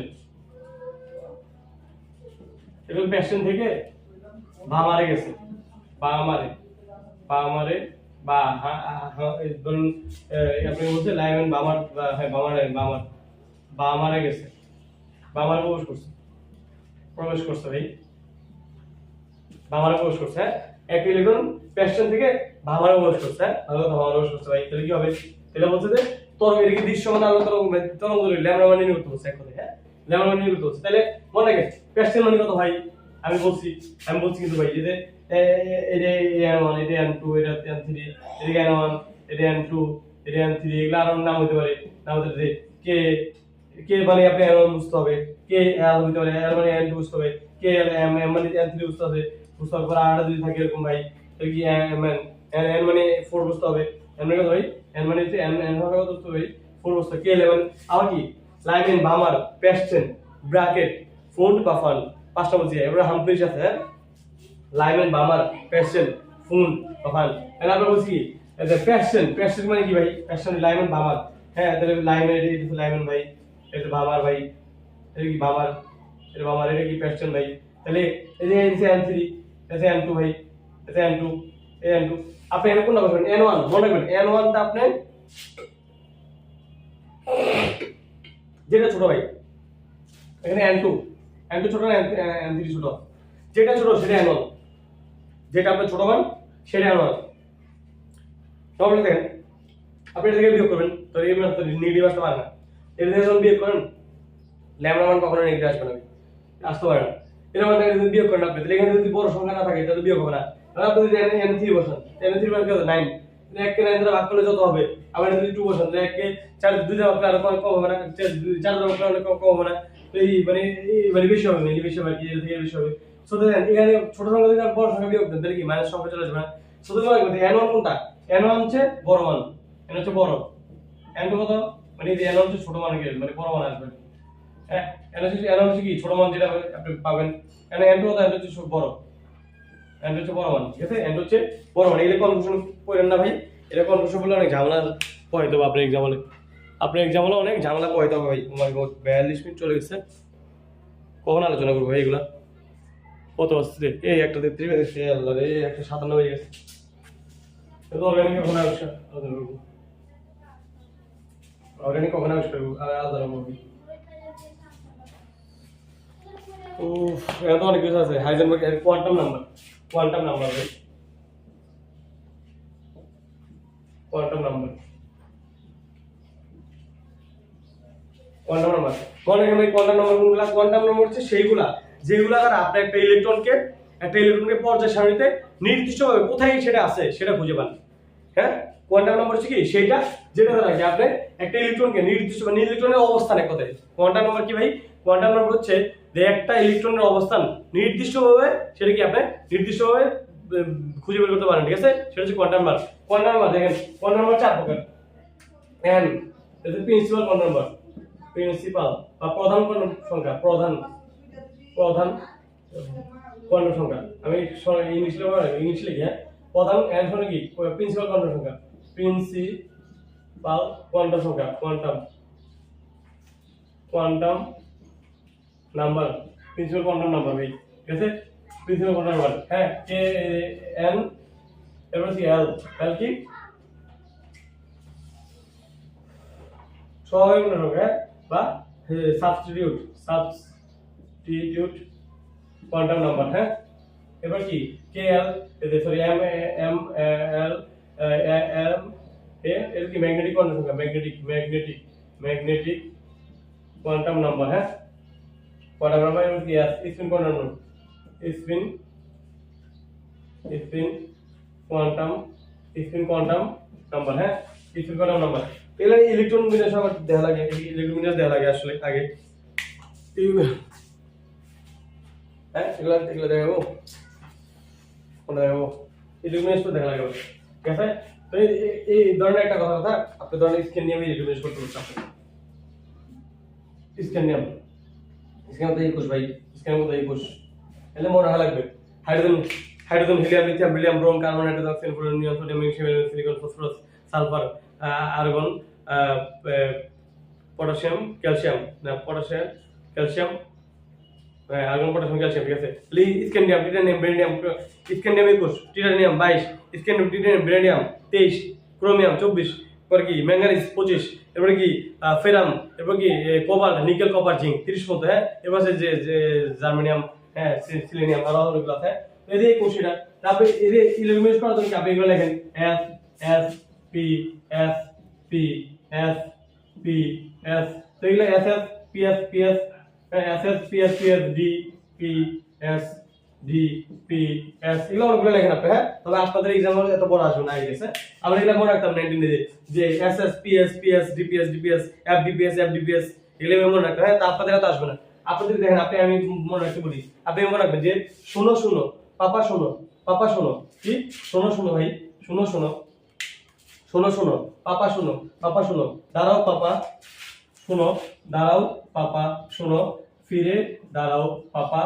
[SPEAKER 1] এবং প্যাশন থেকে বামারে গেছে বামারে বা ধরুন আপনি বলছে লাইন বামার হ্যাঁ বামারে গেছে বামারে প্রবেশ করছে ভাই বামারে প্রবেশ করছে হ্যাঁ একটা ইলেকট্রন প্যাশন থেকে বামারে প্রবেশ করছে হ্যাঁ বামারে প্রবেশ করছে ভাই তাহলে কি হবে তাহলে বলছে যে তরঙ্গ এর কি দৃশ্যমান আলো তরঙ্গ ল্যামডা মানে নির্গত হচ্ছে এখন হ্যাঁ ল্যামডা মানে নির্গত হচ্ছে তাহলে মনে রাখেন প্যাশন মানে কত ভাই আমি বলছি কিন্তু ভাই যে এটা n1 এটা n2 এটা n3 এটা n1 এটা n2 এটা n3 এগুলা আর নাম হতে পারে নাম হতে পারে কে মানে আপনি n1 বুঝতে হবে কে l হতে পারে l মানে n2 বুঝতে হবে কে l m মানে n3 বুঝতে হবে বুঝতে হবে আর যদি থাকে এরকম ভাই তাহলে কি n মানে 4 বুঝতে হবে n মানে কত ভাই n মানে হচ্ছে n মানে কত বুঝতে হবে 4 বুঝতে হবে কে 11 আর কি লাইমেন বামার পেস্টেন ব্র্যাকেট ফন্ট বা ফান পাঁচটা বলছি এবারে হামফ্রিজ আছে হ্যাঁ লাইমেন বামার পেস্টেন ফন্ট বা ফান এর আমরা বলছি কি এটা পেস্টেন মানে কি ভাই পেস্টেন লাইমেন বামার হ্যাঁ তাহলে লাইমেন এটা লাইমেন ভাই এটা বামার ভাই এটা কি বামার এটা কি পেস্টেন ভাই তাহলে এই যে n3 এটা n2 ভাই এটা n2 n2 আপনি এরকম না করবেন n1 মনে রাখবেন n1 টা আপনি যেটা ছোট ভাই এখানে n2 ছোট না n3 ছোট যেটা ছোট সেটা n1 যেটা আপনি ছোট মান সেটা n1 তাহলে দেখেন আপনি এটা থেকে বিয়োগ করবেন তো এই মানে নেগেটিভ আসতে পারে না এটা থেকে যখন বিয়োগ করেন ল্যামডা মান কখনো নেগেটিভ আসবে না আসতে পারে না এটা মানে যদি বিয়োগ করেন আপনি তাহলে এখানে যদি বড় সংখ্যা না থাকে তাহলে বিয়োগ হবে না তাহলে আপনি যদি n3 বসান n3 মানে কত 9 1 কে 9 দ্বারা ভাগ করলে যত হবে আবার যদি 2 বসান তাহলে 1 কে 4 2 দ্বারা ভাগ করলে আরো কম হবে না 4 দ্বারা ভাগ করলে কম হবে না তো এই মানে বেশি হবে বেশি হবে কি এর থেকে বেশি হবে সো দেখেন এখানে ছোট সংখ্যা থেকে বড় সংখ্যা বিয়োগ দেন তাহলে কি মাইনাস সংখ্যা চলে আসবে না সো দেখেন n1 কোনটা n1 হচ্ছে বড় মান n হচ্ছে বড় n2 কত মানে এই n1 হচ্ছে ছোট মান কি মানে বড় মান আসবে হ্যাঁ n হচ্ছে কি ছোট মান যেটা আপনি পাবেন n2 কত n হচ্ছে বড় n হচ্ছে বড় মান ঠিক আছে n হচ্ছে বড় মান এগুলো কনফিউশন করেন না ভাই এটা কনফিউশন বলে অনেক ঝামেলা পড়াইতে হবে আপনি এক্সাম হলে অনেক ঝামেলা পড়াইতে হবে ভাই ও মাই গড 42 মিনিট চলে গেছে কখন আলোচনা করবো ভাই এগুলা কত আসছে এই একটা 33 বেজেছে আল্লাহ রে একটা 57 হয়ে গেছে তো অর্গানিক কখন আলোচনা করবো অর্গানিক কখন আলোচনা করবো আলাদা মুভি উফ এত অনেক কিছু আছে হাইজেনবার্গ কোয়ান্টাম নাম্বার ভাই কোয়ান্টাম নাম্বার মনে রাখবেন কোয়ান্টাম নাম্বার কোনগুলা কোয়ান্টাম নাম্বার হচ্ছে সেইগুলা যেগুলা দ্বারা আপনি একটা ইলেকট্রনকে পর্যায় সারণীতে নির্দিষ্টভাবে কোথায় সেটা আছে সেটা খুঁজে পান হ্যাঁ কোয়ান্টাম নাম্বার হচ্ছে কি সেইটা যেটা দ্বারা কি আপনি একটা ইলেকট্রনকে ইলেকট্রনের অবস্থান কোথায় কোয়ান্টাম নাম্বার কি ভাই কোয়ান্টাম নাম্বার হচ্ছে যে একটা ইলেকট্রনের অবস্থান নির্দিষ্টভাবে সেটা কি আপনি নির্দিষ্টভাবে খুঁজে বের করতে পারেন ঠিক আছে সেটা হচ্ছে কোয়ান্টাম নাম্বার দেখেন কোয়ান্টাম নাম্বার 4 প্রকার n এটা প্রিন্সিপাল কোয়ান্টাম নাম্বার প্রিন্সিপাল বা প্রধান কোয়ান্টাম সংখ্যা প্রধান কোয়ান্টাম সংখ্যা আমি ইংলিশ লিখি হ্যাঁ প্রধান n মানে কি প্রিন্সিপাল কোয়ান্টাম সংখ্যা প্রিন্সিপাল কোয়ান্টাম সংখ্যা quantum number principal quantum number ভাই ঠিক আছে প্রিন্সিপাল কোয়ান্টাম নাম্বার হ্যাঁ কে n এরপর কি l কি স্বাভাবিক কোয়ান্টাম সংখ্যা বা সাবস্টিটিউট কোয়ান্টাম নাম্বার হ্যাঁ এবার কি kl সরি m l এর কি ম্যাগনেটিক কোয়ান্টাম সংখ্যা ম্যাগনেটিক কোয়ান্টাম নাম্বার হ্যাঁ কোয়ান্টাম নাম্বার এর কি স্পিন কোয়ান্টাম নাম্বার হ্যাঁ স্পিন কোয়ান্টাম নাম্বার এগুলো ইলেকট্রন বিন্যাস আবার দেখা লাগে আসলে আগে হ্যাঁ এগুলো দেখাবো ইলেকট্রন বিন্যাস দেখা লাগে ঠিক আছে তো এই ধরনের একটা কথা আপনি ধরনের স্ক্যান নিয়ে ইলেকট্রন বিন্যাস করতে পারছেন স্ক্যান তো 21 ভাই স্ক্যান কত 21 এলে মনে হয় লাগবে hydrogen hydrogen helium lithium beryllium boron carbon nitrogen oxygen fluorine neon sodium magnesium silicon phosphorus sulphur argon potassium calcium না potassium calcium argon potassium calcium ঠিক আছে scandium titanium beryllium scandium 21 titanium 22 scandium titanium beryllium 23 chromium 24 এরপর কি manganese 25 এরপর কি ফেরাম এরপর কি cobalt nickel copper zinc 30 মতো হ্যাঁ এরপর যে জার্মেনিয়াম হ্যাঁ সিলেনিয়াম আরো অনেকগুলো আছে এই যে 21টা তারপরে এই যে ইলেকট্রনিক্স করার জন্য আপনি এগুলো লেখেন S S P S P S P S তো এগুলো S S P S P S S S P S P S D P S D P S এগুলো অনেকগুলো লেখেন আপনি হ্যাঁ তবে আপনাদের এক্সাম এত বড় আসবে না এই গেছে আমরা এগুলো মনে রাখতাম 19 যে S S P S P S D P S D P S F D P S F D P S এগুলো মনে রাখতে হ্যাঁ তা আপনাদের এত আসবে না আপনাদের দেখেন আপনি আমি মনে রাখতে বলি আপনি মনে রাখবেন যে শোনো শোনো পাপা শোনো কি শোনো শোনো ভাই শোনো শোনো শোনো শোনো পাপা শোনো দাঁড়াও পাপা শোনো ফিরে দাঁড়াও পাপা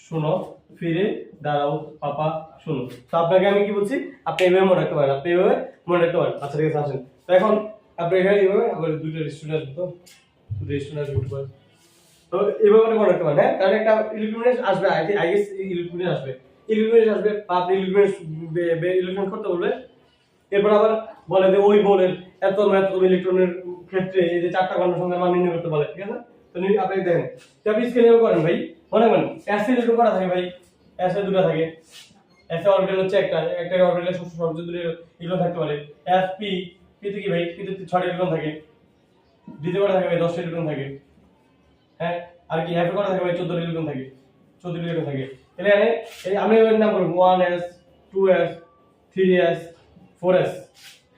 [SPEAKER 1] শোনো ফিরে দাঁড়াও পাপা শোনো তো আপনাকে আমি কি বলছি আপনি এইভাবে মনে রাখতে পারেন আপনি এইভাবে মনে রাখতে পারেন আচ্ছা ঠিক আছে আসেন তো এখন আপনি এখানে এইভাবে আমার দুইটা স্টুডেন্ট আসবে তো দুটো স্টুডেন্ট আসবে তো এইভাবে মনে রাখতে পারেন হ্যাঁ কারণ একটা ইলেকট্রনিক্স আসবে আই গেস ইলেকট্রনিক্স আসবে আপনি ইলেকট্রন করতে বলবে এরপর আবার বলে যে ওই বলের এত ইলেকট্রনের ক্ষেত্রে এই যে চারটা ঘন্টা সংখ্যার মান নির্ণয় করতে বলে ঠিক আছে তো আপনি দেখেন তো আপনি স্কেল করেন ভাই মনে করেন অ্যাসে ইলেকট্রন করা থাকে ভাই অ্যাসে দুটো থাকে অ্যাসে অরবিটাল হচ্ছে একটা অরবিটালে সবচেয়ে দুটো ইলেকট্রন থাকতে পারে এস পি তে কি ভাই পি তে 6টা ইলেকট্রন থাকে দ্বিতীয় করা থাকে ভাই 10টা ইলেকট্রন থাকে হ্যাঁ আর কি এফ করা থাকে ভাই 14টা ইলেকট্রন থাকে 14টা ইলেকট্রন থাকে তাহলে এই আমি এর নাম করব 1s 2s 3s 4s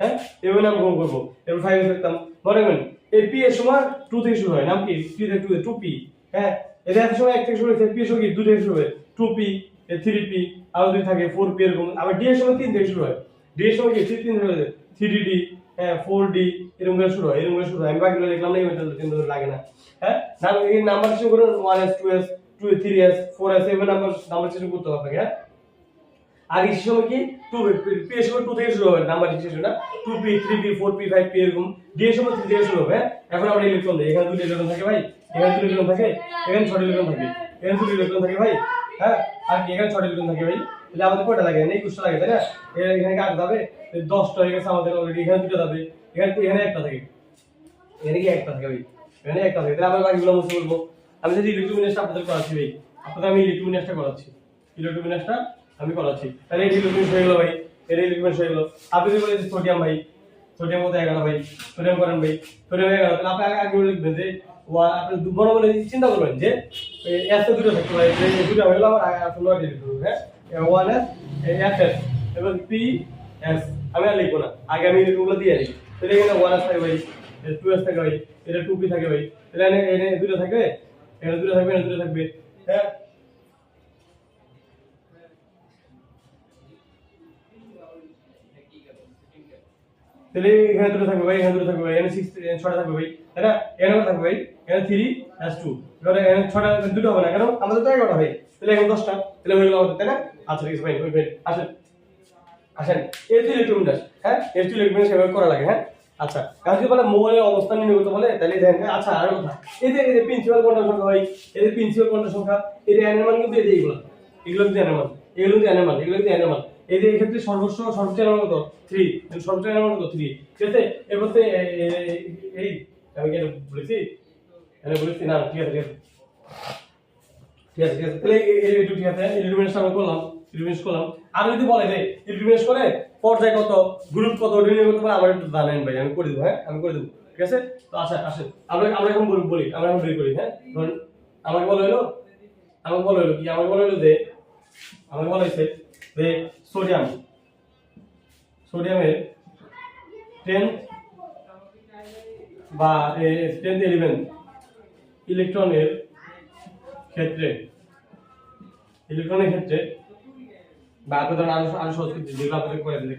[SPEAKER 1] হ্যাঁ এর নাম গ্রহণ করব এরপর 5s লিখতাম মনে রাখবেন এই p এর সমান 2 থেকে শুরু হয় নাম কি p থেকে 2p হ্যাঁ এর এর সমান 1 থেকে শুরু হয় p এর সমান কি 2 থেকে শুরু হয় 2p 3p আর দুই থাকে 4p এরকম আবার d এর সমান 3 থেকে শুরু হয় d এর সমান কি 3 থেকে শুরু হয় 3d হ্যাঁ 4d এরকম করে শুরু হয় আমি বাকিগুলো লিখলাম না এটা কিন্তু লাগে না হ্যাঁ নাম এই নাম্বার শুরু করুন 1s 2s 2 3s 4s এভাবে নাম্বার শুরু করতে হবে হ্যাঁ আর এই সময় কি 2 p এর সময় 2 থেকে শুরু হবে নাম্বার হিসেবে না 2p 3p 4p 5p এরকম d এর সময় 3 থেকে শুরু হবে এখন আমরা ইলেকট্রন দেই এখানে দুটো ইলেকট্রন থাকে ভাই এখানে দুটো ইলেকট্রন থাকে এখানে 6টা ইলেকট্রন থাকে এখানে দুটো ইলেকট্রন থাকে ভাই হ্যাঁ আর কি এখানে 6টা ইলেকট্রন থাকে ভাই তাহলে আমাদের কয়টা লাগে না 21টা লাগে তাই না এখানে কাট যাবে 10টা হয়ে গেছে আমাদের অলরেডি এখানে দুটো যাবে এখানে একটা থাকে এখানে কি একটা থাকে ভাই এখানে একটা থাকে তাহলে আমরা বাকিগুলো মুছে বলবো আমি যদি ইলেকট্রোমিনেশন আপনাদের করাচ্ছি ভাই আপনাদের আমি ইলেকট্রোমিনেশনটা করাচ্ছি ইলেকট্রোমিনেশনটা আমি করাচ্ছি তাহলে এই ইলেকট্রোমিনেশন হয়ে গেল ভাই এর ইলেকট্রোমিনেশন হয়ে গেল আপনি যদি বলেন সোডিয়াম ভাই সোডিয়াম কত 11 ভাই সোডিয়াম করেন ভাই সোডিয়াম 11 তাহলে আপনি আগে লিখবেন যে আপনি মনে মনে চিন্তা করবেন যে এস এ দুটো থাকতে ভাই এই দুটো হলো আবার আপনি নয় লিখতে হবে হ্যাঁ 1s fs এবং ps আমি আর লিখবো না আগে আমি এগুলো দিয়ে দিই তাহলে এখানে 1s থাকে ভাই 2s থাকে ভাই এটা 2p থাকে ভাই তাহলে এখানে দুটো থাকবে এখানে দুটো থাকবে এখানে দুটো থাকবে হ্যাঁ তাহলে এখানে দুটো থাকবে ভাই এখানে দুটো থাকবে ভাই এখানে 6টা থাকবে ভাই তাই না এখানে থাকবে ভাই এখানে 3s2 এবারে এখানে 6টা দুটো হবে না কেন আমাদের তো 11টা ভাই তাহলে এখানে 10টা তাহলে হয়ে গেল আমাদের তাই না আচ্ছা ঠিক আছে ভাই ওই ভাই আসেন এই যে ইলেকট্রোমিটার হ্যাঁ এই যে ইলেকট্রোমিটার সেভাবে করা লাগে হ্যাঁ আচ্ছা কাজ যদি বলে মোবাইলের অবস্থান নির্ণয় করতে বলে তাহলে দেখেন আচ্ছা আর কথা এই যে প্রিন্সিপাল কোয়ান্টাম সংখ্যা ভাই এই যে প্রিন্সিপাল কোয়ান্টাম সংখ্যা এই যে এর মান কিন্তু এই যে এগুলো কিন্তু এর মান এগুলো কিন্তু এর মান এই যে এই ক্ষেত্রে সর্বোচ্চ এর মান কত 3 সর্বোচ্চ এর মান কত 3 ঠিক আছে এরপর এই আমি কি বলেছি না ঠিক আছে তাহলে এই ঠিক আছে ইলুমিনেশন আমি করলাম আর যদি বলে যে ইলুমিনেশন করে পর্যায় কত গ্রুপ কত নির্ণয় করতে পারে আমার একটু জানেন ভাই আমি করে দেব হ্যাঁ আমি করে দেব ঠিক আছে তো আসেন আমরা এখন বলি আমরা এখন বের করি হ্যাঁ ধরুন আমাকে বলা হলো কি আমাকে বলা হলো যে আমাকে বলা হয়েছে যে সোডিয়ামের 10 বা 10 এলিমেন্ট ইলেকট্রনের ক্ষেত্রে বা আপনাদের আরো সহজ করতে যেগুলো আপনাদের করে দিই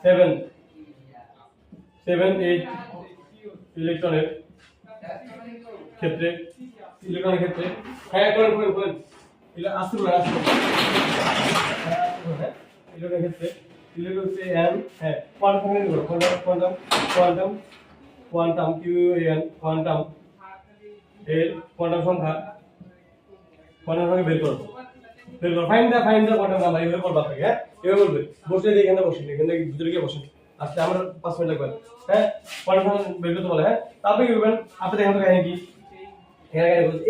[SPEAKER 1] 7 8 ইলেকট্রনের ক্ষেত্রে হ্যাঁ করেন এটা আসল না আসল হ্যাঁ ইলেকট্রনের ক্ষেত্রে ইলেকট্রন হচ্ছে n হ্যাঁ কোয়ান্টাম এর quantum quantum quantum QN quantum এর কোয়ান্টাম সংখ্যা বের করো ফাইন্ড দা কোয়ান্টাম নাম্বার এভাবে করবা আপনাকে হ্যাঁ এভাবে বলবে বসে এখানে বসেন এখানে ভিতরে গিয়ে বসেন আজকে আমরা 5 মিনিট লাগবে হ্যাঁ কোয়ান্টাম বের করতে বলে হ্যাঁ তারপরে কি করবেন আপনি দেখেন তো কাহিনী কি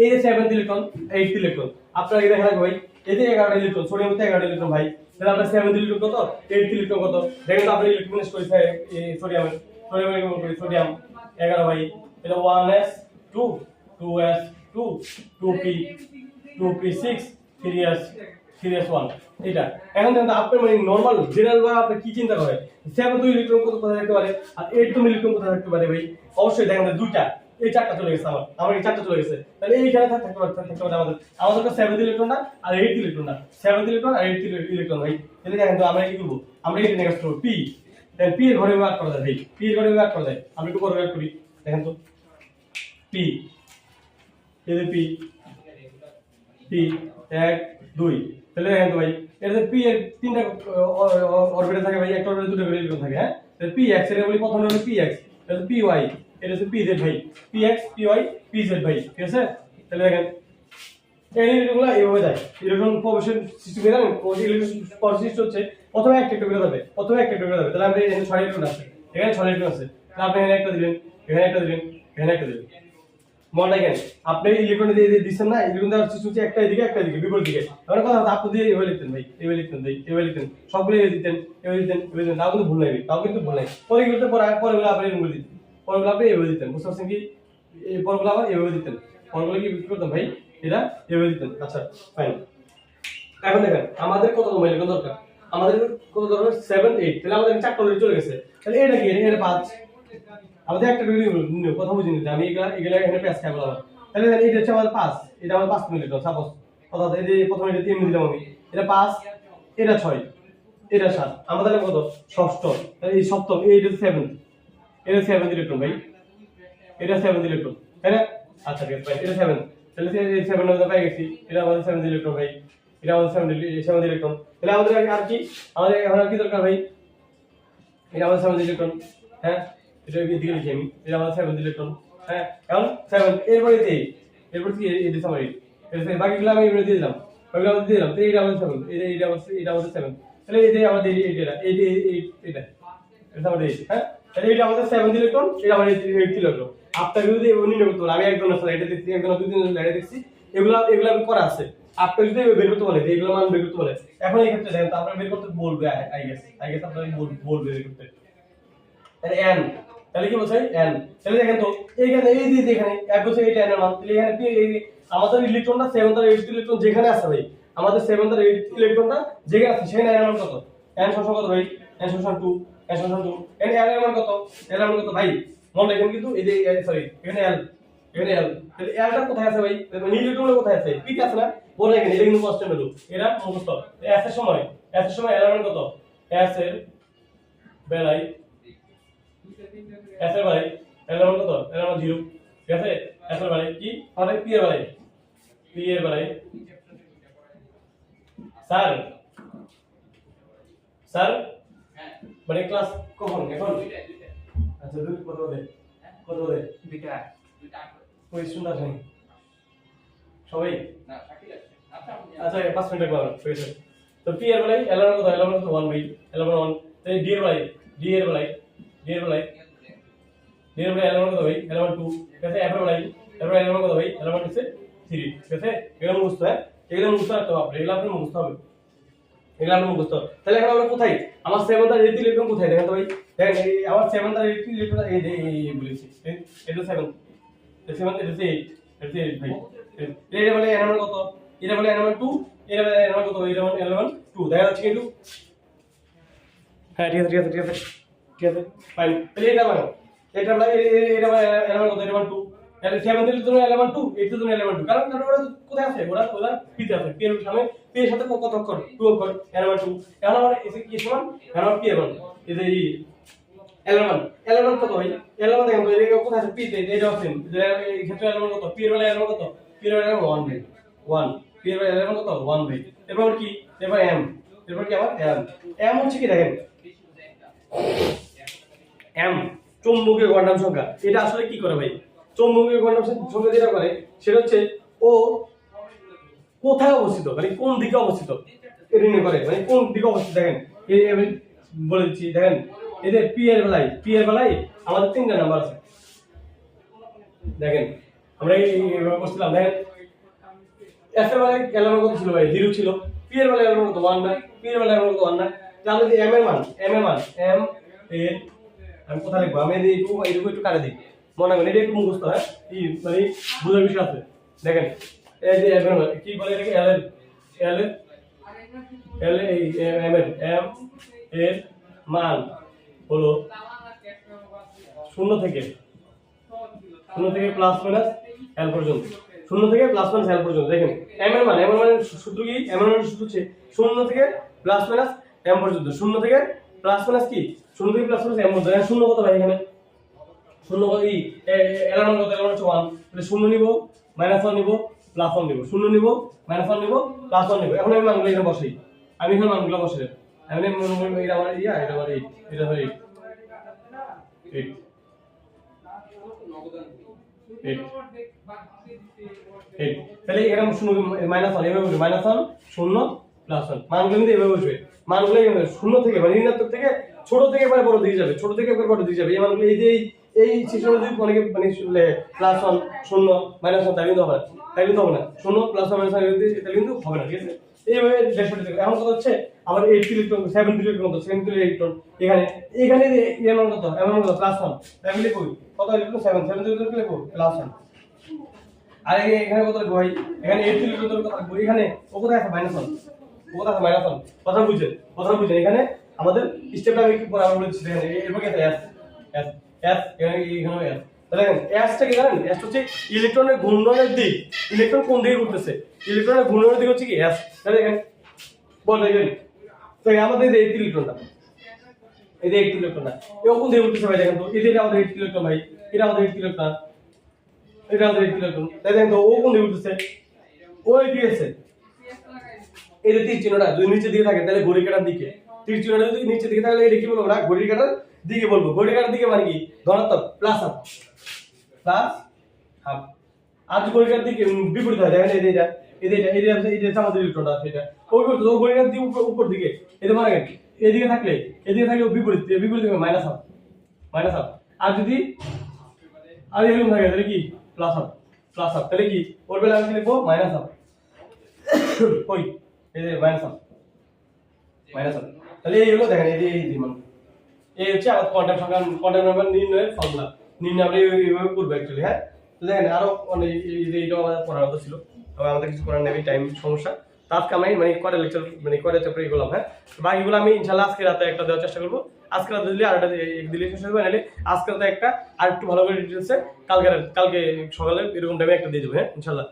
[SPEAKER 1] এই যে 7 ইলেকট্রন 8 ইলেকট্রন আপনারা কি দেখেন ভাই এই যে 11 ইলেকট্রন সোডিয়ামতে 11 ইলেকট্রন ভাই তাহলে আপনার 7 ইলেকট্রন কত 8 ইলেকট্রন কত দেখেন তো আপনি ইলেকট্রন করেছে সোডিয়াম 11 ভাই এটা 1s 2 2s 2 2p 2p6 3s 3s 1 এটা এখন দেখেন তো আপনি মানে নরমাল জেনারেল ভাবে আপনি কি চিন্তা করেন 7 2 ইলেকট্রন কত কোথায় থাকতে পারে আর 8 2 ইলেকট্রন কোথায় থাকতে পারে ভাই অবশ্যই দেখেন দুইটা এই চারটা চলে গেছে আমার এই চারটা চলে গেছে তাহলে এইখানে থাকতে পারে আমাদের 7 ইলেকট্রনটা আর 8 ইলেকট্রনটা 7 ইলেকট্রন আর 8 ইলেকট্রন ভাই তাহলে দেখেন তো আমরা কি করব আমরা এটা নেক্সট করব p দেন p এর ঘরে ভাগ করা যায় ভাই p এর ঘরে ভাগ করা যায় আমরা একটু করে ভাগ করি দেখেন তো p এই যে p 1 2 তাহলে দেখেন তো ভাই এর p এর তিনটা অরবিটাল থাকে ভাই একটা অরবিটাল দুটো করে ইলেকট্রন থাকে হ্যাঁ তাহলে px এর বলি প্রথমে হলো px তাহলে py এটা হচ্ছে pz ভাই px py pz ভাই ঠিক আছে তাহলে দেখেন এই ইলেকট্রনগুলো এইভাবে যায় ইলেকট্রন প্রবেশের সিস্টেমে জানেন ইলেকট্রন প্রসেস হচ্ছে প্রথমে একটা করে যাবে তাহলে আমরা এখানে 6 ইলেকট্রন আছে এখানে 6 ইলেকট্রন আছে তাহলে আপনি এখানে একটা দিবেন এখানে একটা দিবেন এখানে একটা দিবেন মনে রাখেন আপনি ইলেকট্রন দিয়ে দিচ্ছেন না ইলেকট্রন দেওয়ার সিস্টেম হচ্ছে একটা এদিকে বিপরীত দিকে আমরা কথা আপনি দিয়ে এইভাবে লিখতেন ভাই এইভাবে লিখতেন সবগুলো দিতেন এইভাবে দিতেন তাও কিন্তু ভুল নাই পরে কি করতে পরেগুলো আপনি এরকম দিতেন পরেগুলো আপনি এইভাবে দিতেন বুঝতে পারছেন কি এই পরেগুলো আবার এইভাবে দিতেন পরেগুলো কি করতেন ভাই এটা এইভাবে দিতেন আচ্ছা ফাইন এখন দেখেন আমাদের কত নম্বর ইলেকট্রন দরকার আমাদের কত দরকার 7 8 তাহলে আমাদের চারটা অলরেডি চলে গেছে তাহলে এটা কি এটা 5 আমাদের একটা ডিগ্রি কথা বুঝিনি আমি এগুলা এখানে পেস খাই বললাম তাহলে এটা হচ্ছে আমাদের 5 এটা আমাদের 5 মিনিট সাপোজ অর্থাৎ এই যে প্রথমে এটা 3 দিলাম আমি এটা 5 এটা 6 এটা 7 আমাদের কত ষষ্ঠ তাহলে এই সপ্তম এইটা 7 এটা 7 ইলেকট্রন ভাই এটা 7 ইলেকট্রন তাই না আচ্ছা ঠিক আছে ভাই এটা 7 তাহলে এই 7 আমরা পেয়ে গেছি এটা আমাদের 7 ইলেকট্রন ভাই এটা আমাদের 7 ইলেকট্রন তাহলে আমাদের আর কি আমাদের এখন কি দরকার ভাই এটা আমাদের 7 ইলেকট্রন হ্যাঁ এটা এদিকে লিখি আমি এটা আমাদের 7 ইলেকট্রন হ্যাঁ এখন 7 এরপরে কি এই দিস আমার এই বাকিগুলো আমি এবারে দিয়ে দিলাম বাকিগুলো দিয়ে দিলাম তো এটা আমাদের 7 এটা আমাদের 7 তাহলে এই যে আমাদের এটা এটা আমাদের হ্যাঁ তাহলে এটা আমাদের 7 ইলেকট্রন এটা আমাদের 8 ইলেকট্রন আপনাকে যদি নির্ণয় করতে বলে আমি একজন আসলে এটা দেখছি একজন দুই তিনজন এটা দেখছি এগুলো আমি করা আছে আপনি যদি বের করতে বলে এগুলো মান বের করতে বলে এখন এই ক্ষেত্রে দেখেন তো আপনারা বের করতে বলবে আই গেস আপনারা বলবে বের করতে তাহলে n তাহলে কি বলছে n তাহলে দেখেন তো এইখানে এই যে এখানে এক বছর এটা n এর মান তাহলে এখানে কি আমাদের ইলেকট্রনটা 7 আর 8 ইলেকট্রন যেখানে আছে ভাই আমাদের 7 আর 8 ইলেকট্রনটা যেখানে আছে সেখানে n এর মান কত n সমান কত ভাই n সমান 2 n সমান 2 n এর মান কত n এর মান কত ভাই মনে রাখেন কিন্তু এই যে সরি এখানে l তাহলে l টা কোথায় আছে ভাই ইলেকট্রনটা কোথায় আছে p তে আছে না বলে রাখেন এটা কিন্তু কনস্ট্যান্ট ভ্যালু এটা মুখস্থ s এর সময় l এর মান কত s এর বেলায় s এর বেলায় l এর মান কত l এর মান 0 ঠিক আছে s এর বেলায় কি হবে p এর বেলায় স্যার মানে ক্লাস কখন এখন আচ্ছা দুই কত দে দুইটা ওই শুনতে শুনি সবাই আচ্ছা 5 মিনিট লাগবে ঠিক আছে তো p এর বেলায় l এর মান কত l এর মান কত 1 ভাই l এর মান 1 তাই d এর বেলায় l এর মান কত ভাই l এর মান 2 ঠিক আছে f এর বেলায় l এর মান কত ভাই l এর মান হচ্ছে 3 ঠিক আছে এগুলো মুখস্থ এগুলো মুখস্থ রাখতে হবে এগুলো আপনি মুখস্থ হবে তাহলে এখন আমরা কোথায় আমার 7 আর 8 ইলেকট্রন কোথায় দেখেন তো ভাই দেখেন এই আমার 7 আর 8 ইলেকট্রন এই বলেছি এটা 7 এটা 7 এটা 8 ভাই এটা বলে n মান কত এটা বলে n মান 2 এটা বলে n মান কত এটা বলে n মান 2 দেখা যাচ্ছে কিন্তু হ্যাঁ ঠিক আছে ফাইন তাহলে এটা বলে n মান কত এটা মান 2 তাহলে 7 এর জন্য n মান 2 8 এর জন্য n মান 2 কারণ ওরা কোথায় আছে ওরা p তে আছে p এর সামনে p এর সাথে কত অক্ষর 2 অক্ষর n মান 2 এখন আমার এসে কি সমান n মান p এর মান এই যে l মান কত ভাই l মান দেখেন তো এটা কোথায় আছে p তে এটা আছে এই ক্ষেত্রে l মান কত p এর বেলায় l মান কত p এর বেলায় 1 ভাই 1 পি এর ভ্যালু কত 1 বাই, এরপর কি এরপর এম, এরপর কি আমার এম, এম হচ্ছে কি দেখেন এম চৌম্বকীয় কোয়ান্টাম সংখ্যা। এটা আসলে কি করে ভাই, চৌম্বকীয় কোয়ান্টাম সংখ্যা যেটা করে সেটা হচ্ছে ও কোথায় অবস্থিত, মানে কোন দিকে অবস্থিত এটা নির্ণয় করে, মানে কোন দিকে অবস্থিত। দেখেন এই আমি বলে দিচ্ছি, দেখেন এদের পি এর বেলায় আমাদের তিনটা নাম্বার আছে। দেখেন আমরা এইভাবে করছিলাম, দেখেন এফ এর বেলায় এল এর কত ছিল ভাই 0 ছিল, পি এর বেলায় এল এর কত 1 না, পি এর বেলায় এল এর কত 1 না। তাহলে যে এম এর মান এম এর আমি কোথায় লিখবো, আমি এইটুকু একটু কাটে দিই, মনে করেন এটা একটু মুখস্থ, হ্যাঁ এই মানে বুঝার বিষয় আছে। দেখেন এই যে এম এর মান কি বলে এটাকে এল এই এম এর মান হলো 0 থেকে প্লাস মাইনাস এল পর্যন্ত, 0 থেকে প্লাস মাইনাস এল পর্যন্ত। দেখেন এম এর মানে সূত্র কি, এম এর মানে সূত্র হচ্ছে 0 থেকে প্লাস মাইনাস এম পর্যন্ত, 0 থেকে প্লাস মাইনাস কি 0 থেকে প্লাস মাইনাস এম পর্যন্ত। দেখেন 0 কত ভাই এখানে 0 কত এই এল এর মান কত, এল এর মান হচ্ছে 1, তাহলে 0 নিব -1 নিব +1 নিব, 0 নিব -1 নিব +1 নিব। এখন আমি মানগুলো এখানে বসাই, আমি এখানে মানগুলো বসাই, আমি মনে করি এটা আমার এটা আমার 8, এটা হলো 8 তাহলে এরকম 0 -1 এভাবে বসবে, -1 0 +1 মানগুলো কিন্তু এভাবে বসবে, মানগুলো 0 থেকে মানে ঋণাত্মক থেকে ছোট থেকে এবারে বড় দিকে যাবে, ছোট থেকে এবারে বড় দিকে যাবে। এই মানগুলো এই যে এই সিস্টেমে যদি অনেকে মানে +1 0 -1 তাই কিন্তু হবে না, 0 +1 -1 তাহলে কিন্তু হবে না, ঠিক আছে। এইভাবে ড্যাশবোর্ডে দেখো এখন কত হচ্ছে আমার 8 ইলেকট্রন 7 ইলেকট্রন কত 7 ইলেকট্রন, এখানে এর মান কত এর মান কত +1 তাহলে লিখব কত ইলেকট্রন 7 ইলেকট্রন লিখব +1। আর এখানে কত লিখব ভাই, এখানে 8 ইলেকট্রন কত লিখব, এখানে ও কোথায় আছে -1, ও কোথায় আছে -1, কথা বুঝেন এখানে আমাদের স্টেপটা আমি কি পরে আমরা বলেছি। দেখেন এরপর কি আছে এস এখানে এস, তাহলে দেখেন এসটা কি জানেন, এস হচ্ছে ইলেকট্রনের ঘূর্ণনের দিক, ইলেকট্রন কোন দিকে ঘুরতেছে, ইলেকট্রনের ঘূর্ণনের দিক হচ্ছে কি এস। তাহলে দেখেন বলতে গেলে তো আমাদের এই 8 ইলেকট্রনটা, এই যে 8 ইলেকট্রনটা এও কোন দিকে ঘুরতেছে ভাই, দেখেন তো এই যে আমাদের 8 ইলেকট্রন ভাই, এটা আমাদের 8 ইলেকট্রন, এটা আমাদের 8 ইলেকট্রন, তাই দেখেন তো ও কোন দিকে ঘুরতেছে, ওই দিকে আছে। এই যে তীর চিহ্নটা যদি নিচের দিকে থাকে তাহলে ঘড়ি কাঁটার দিকে, তীর চিহ্নটা যদি নিচের দিকে থাকলে এটা কি বলবো না, ঘড়ি কাঁটার দিকে বলবো। ঘড়ি কাঁটার দিকে মানে কি ধনাত্মক প্লাস হাফ, আর যদি ঘড়ি কাঁটার দিকে বিপরীত হয়, দেখেন এটা আমাদের ইলেকট্রনটা আছে, এটা ওই করতে ও ঘড়ি কাঁটার দিকে উপর দিকে, এটা মানে কি এদিকে থাকলে বিপরীত মাইনাস হাফ, আর যদি আর এরকম থাকে তাহলে কি প্লাস হাফ, তাহলে কি ওর বেলা আমি লিখবো মাইনাস হাফ, ওই এই যে মাইনাস হাফ, তাহলে এই হলো দেখেন এই মান, এই হচ্ছে আমাদের কোয়ান্টাম নাম্বার নির্ণয়ের ফর্মুলা, নির্ণয় আমরা এইভাবে করব অ্যাকচুয়ালি। হ্যাঁ তো দেখেন আরো অনেক এইটাও আমাদের পড়ার কথা ছিল, তবে আমাদের কিছু করার নেই, টাইম সমস্যা। আজকে আমি মানে কয়টা লেকচার মানে কয়টা চ্যাপ্টার করলাম। হ্যাঁ বাকিগুলো আমি ইনশাআল্লাহ আজকে রাতে একটা দেওয়ার চেষ্টা করবো, আজকে রাতে দিলে আর একটা দিলে শেষ হবে, নাহলে আজকে রাতে একটা আর একটু ভালো করে ডিটেলসে কালকে সকালে এরকম টাইমে একটা দিয়ে দেবো। হ্যাঁ ইনশাআল্লাহ।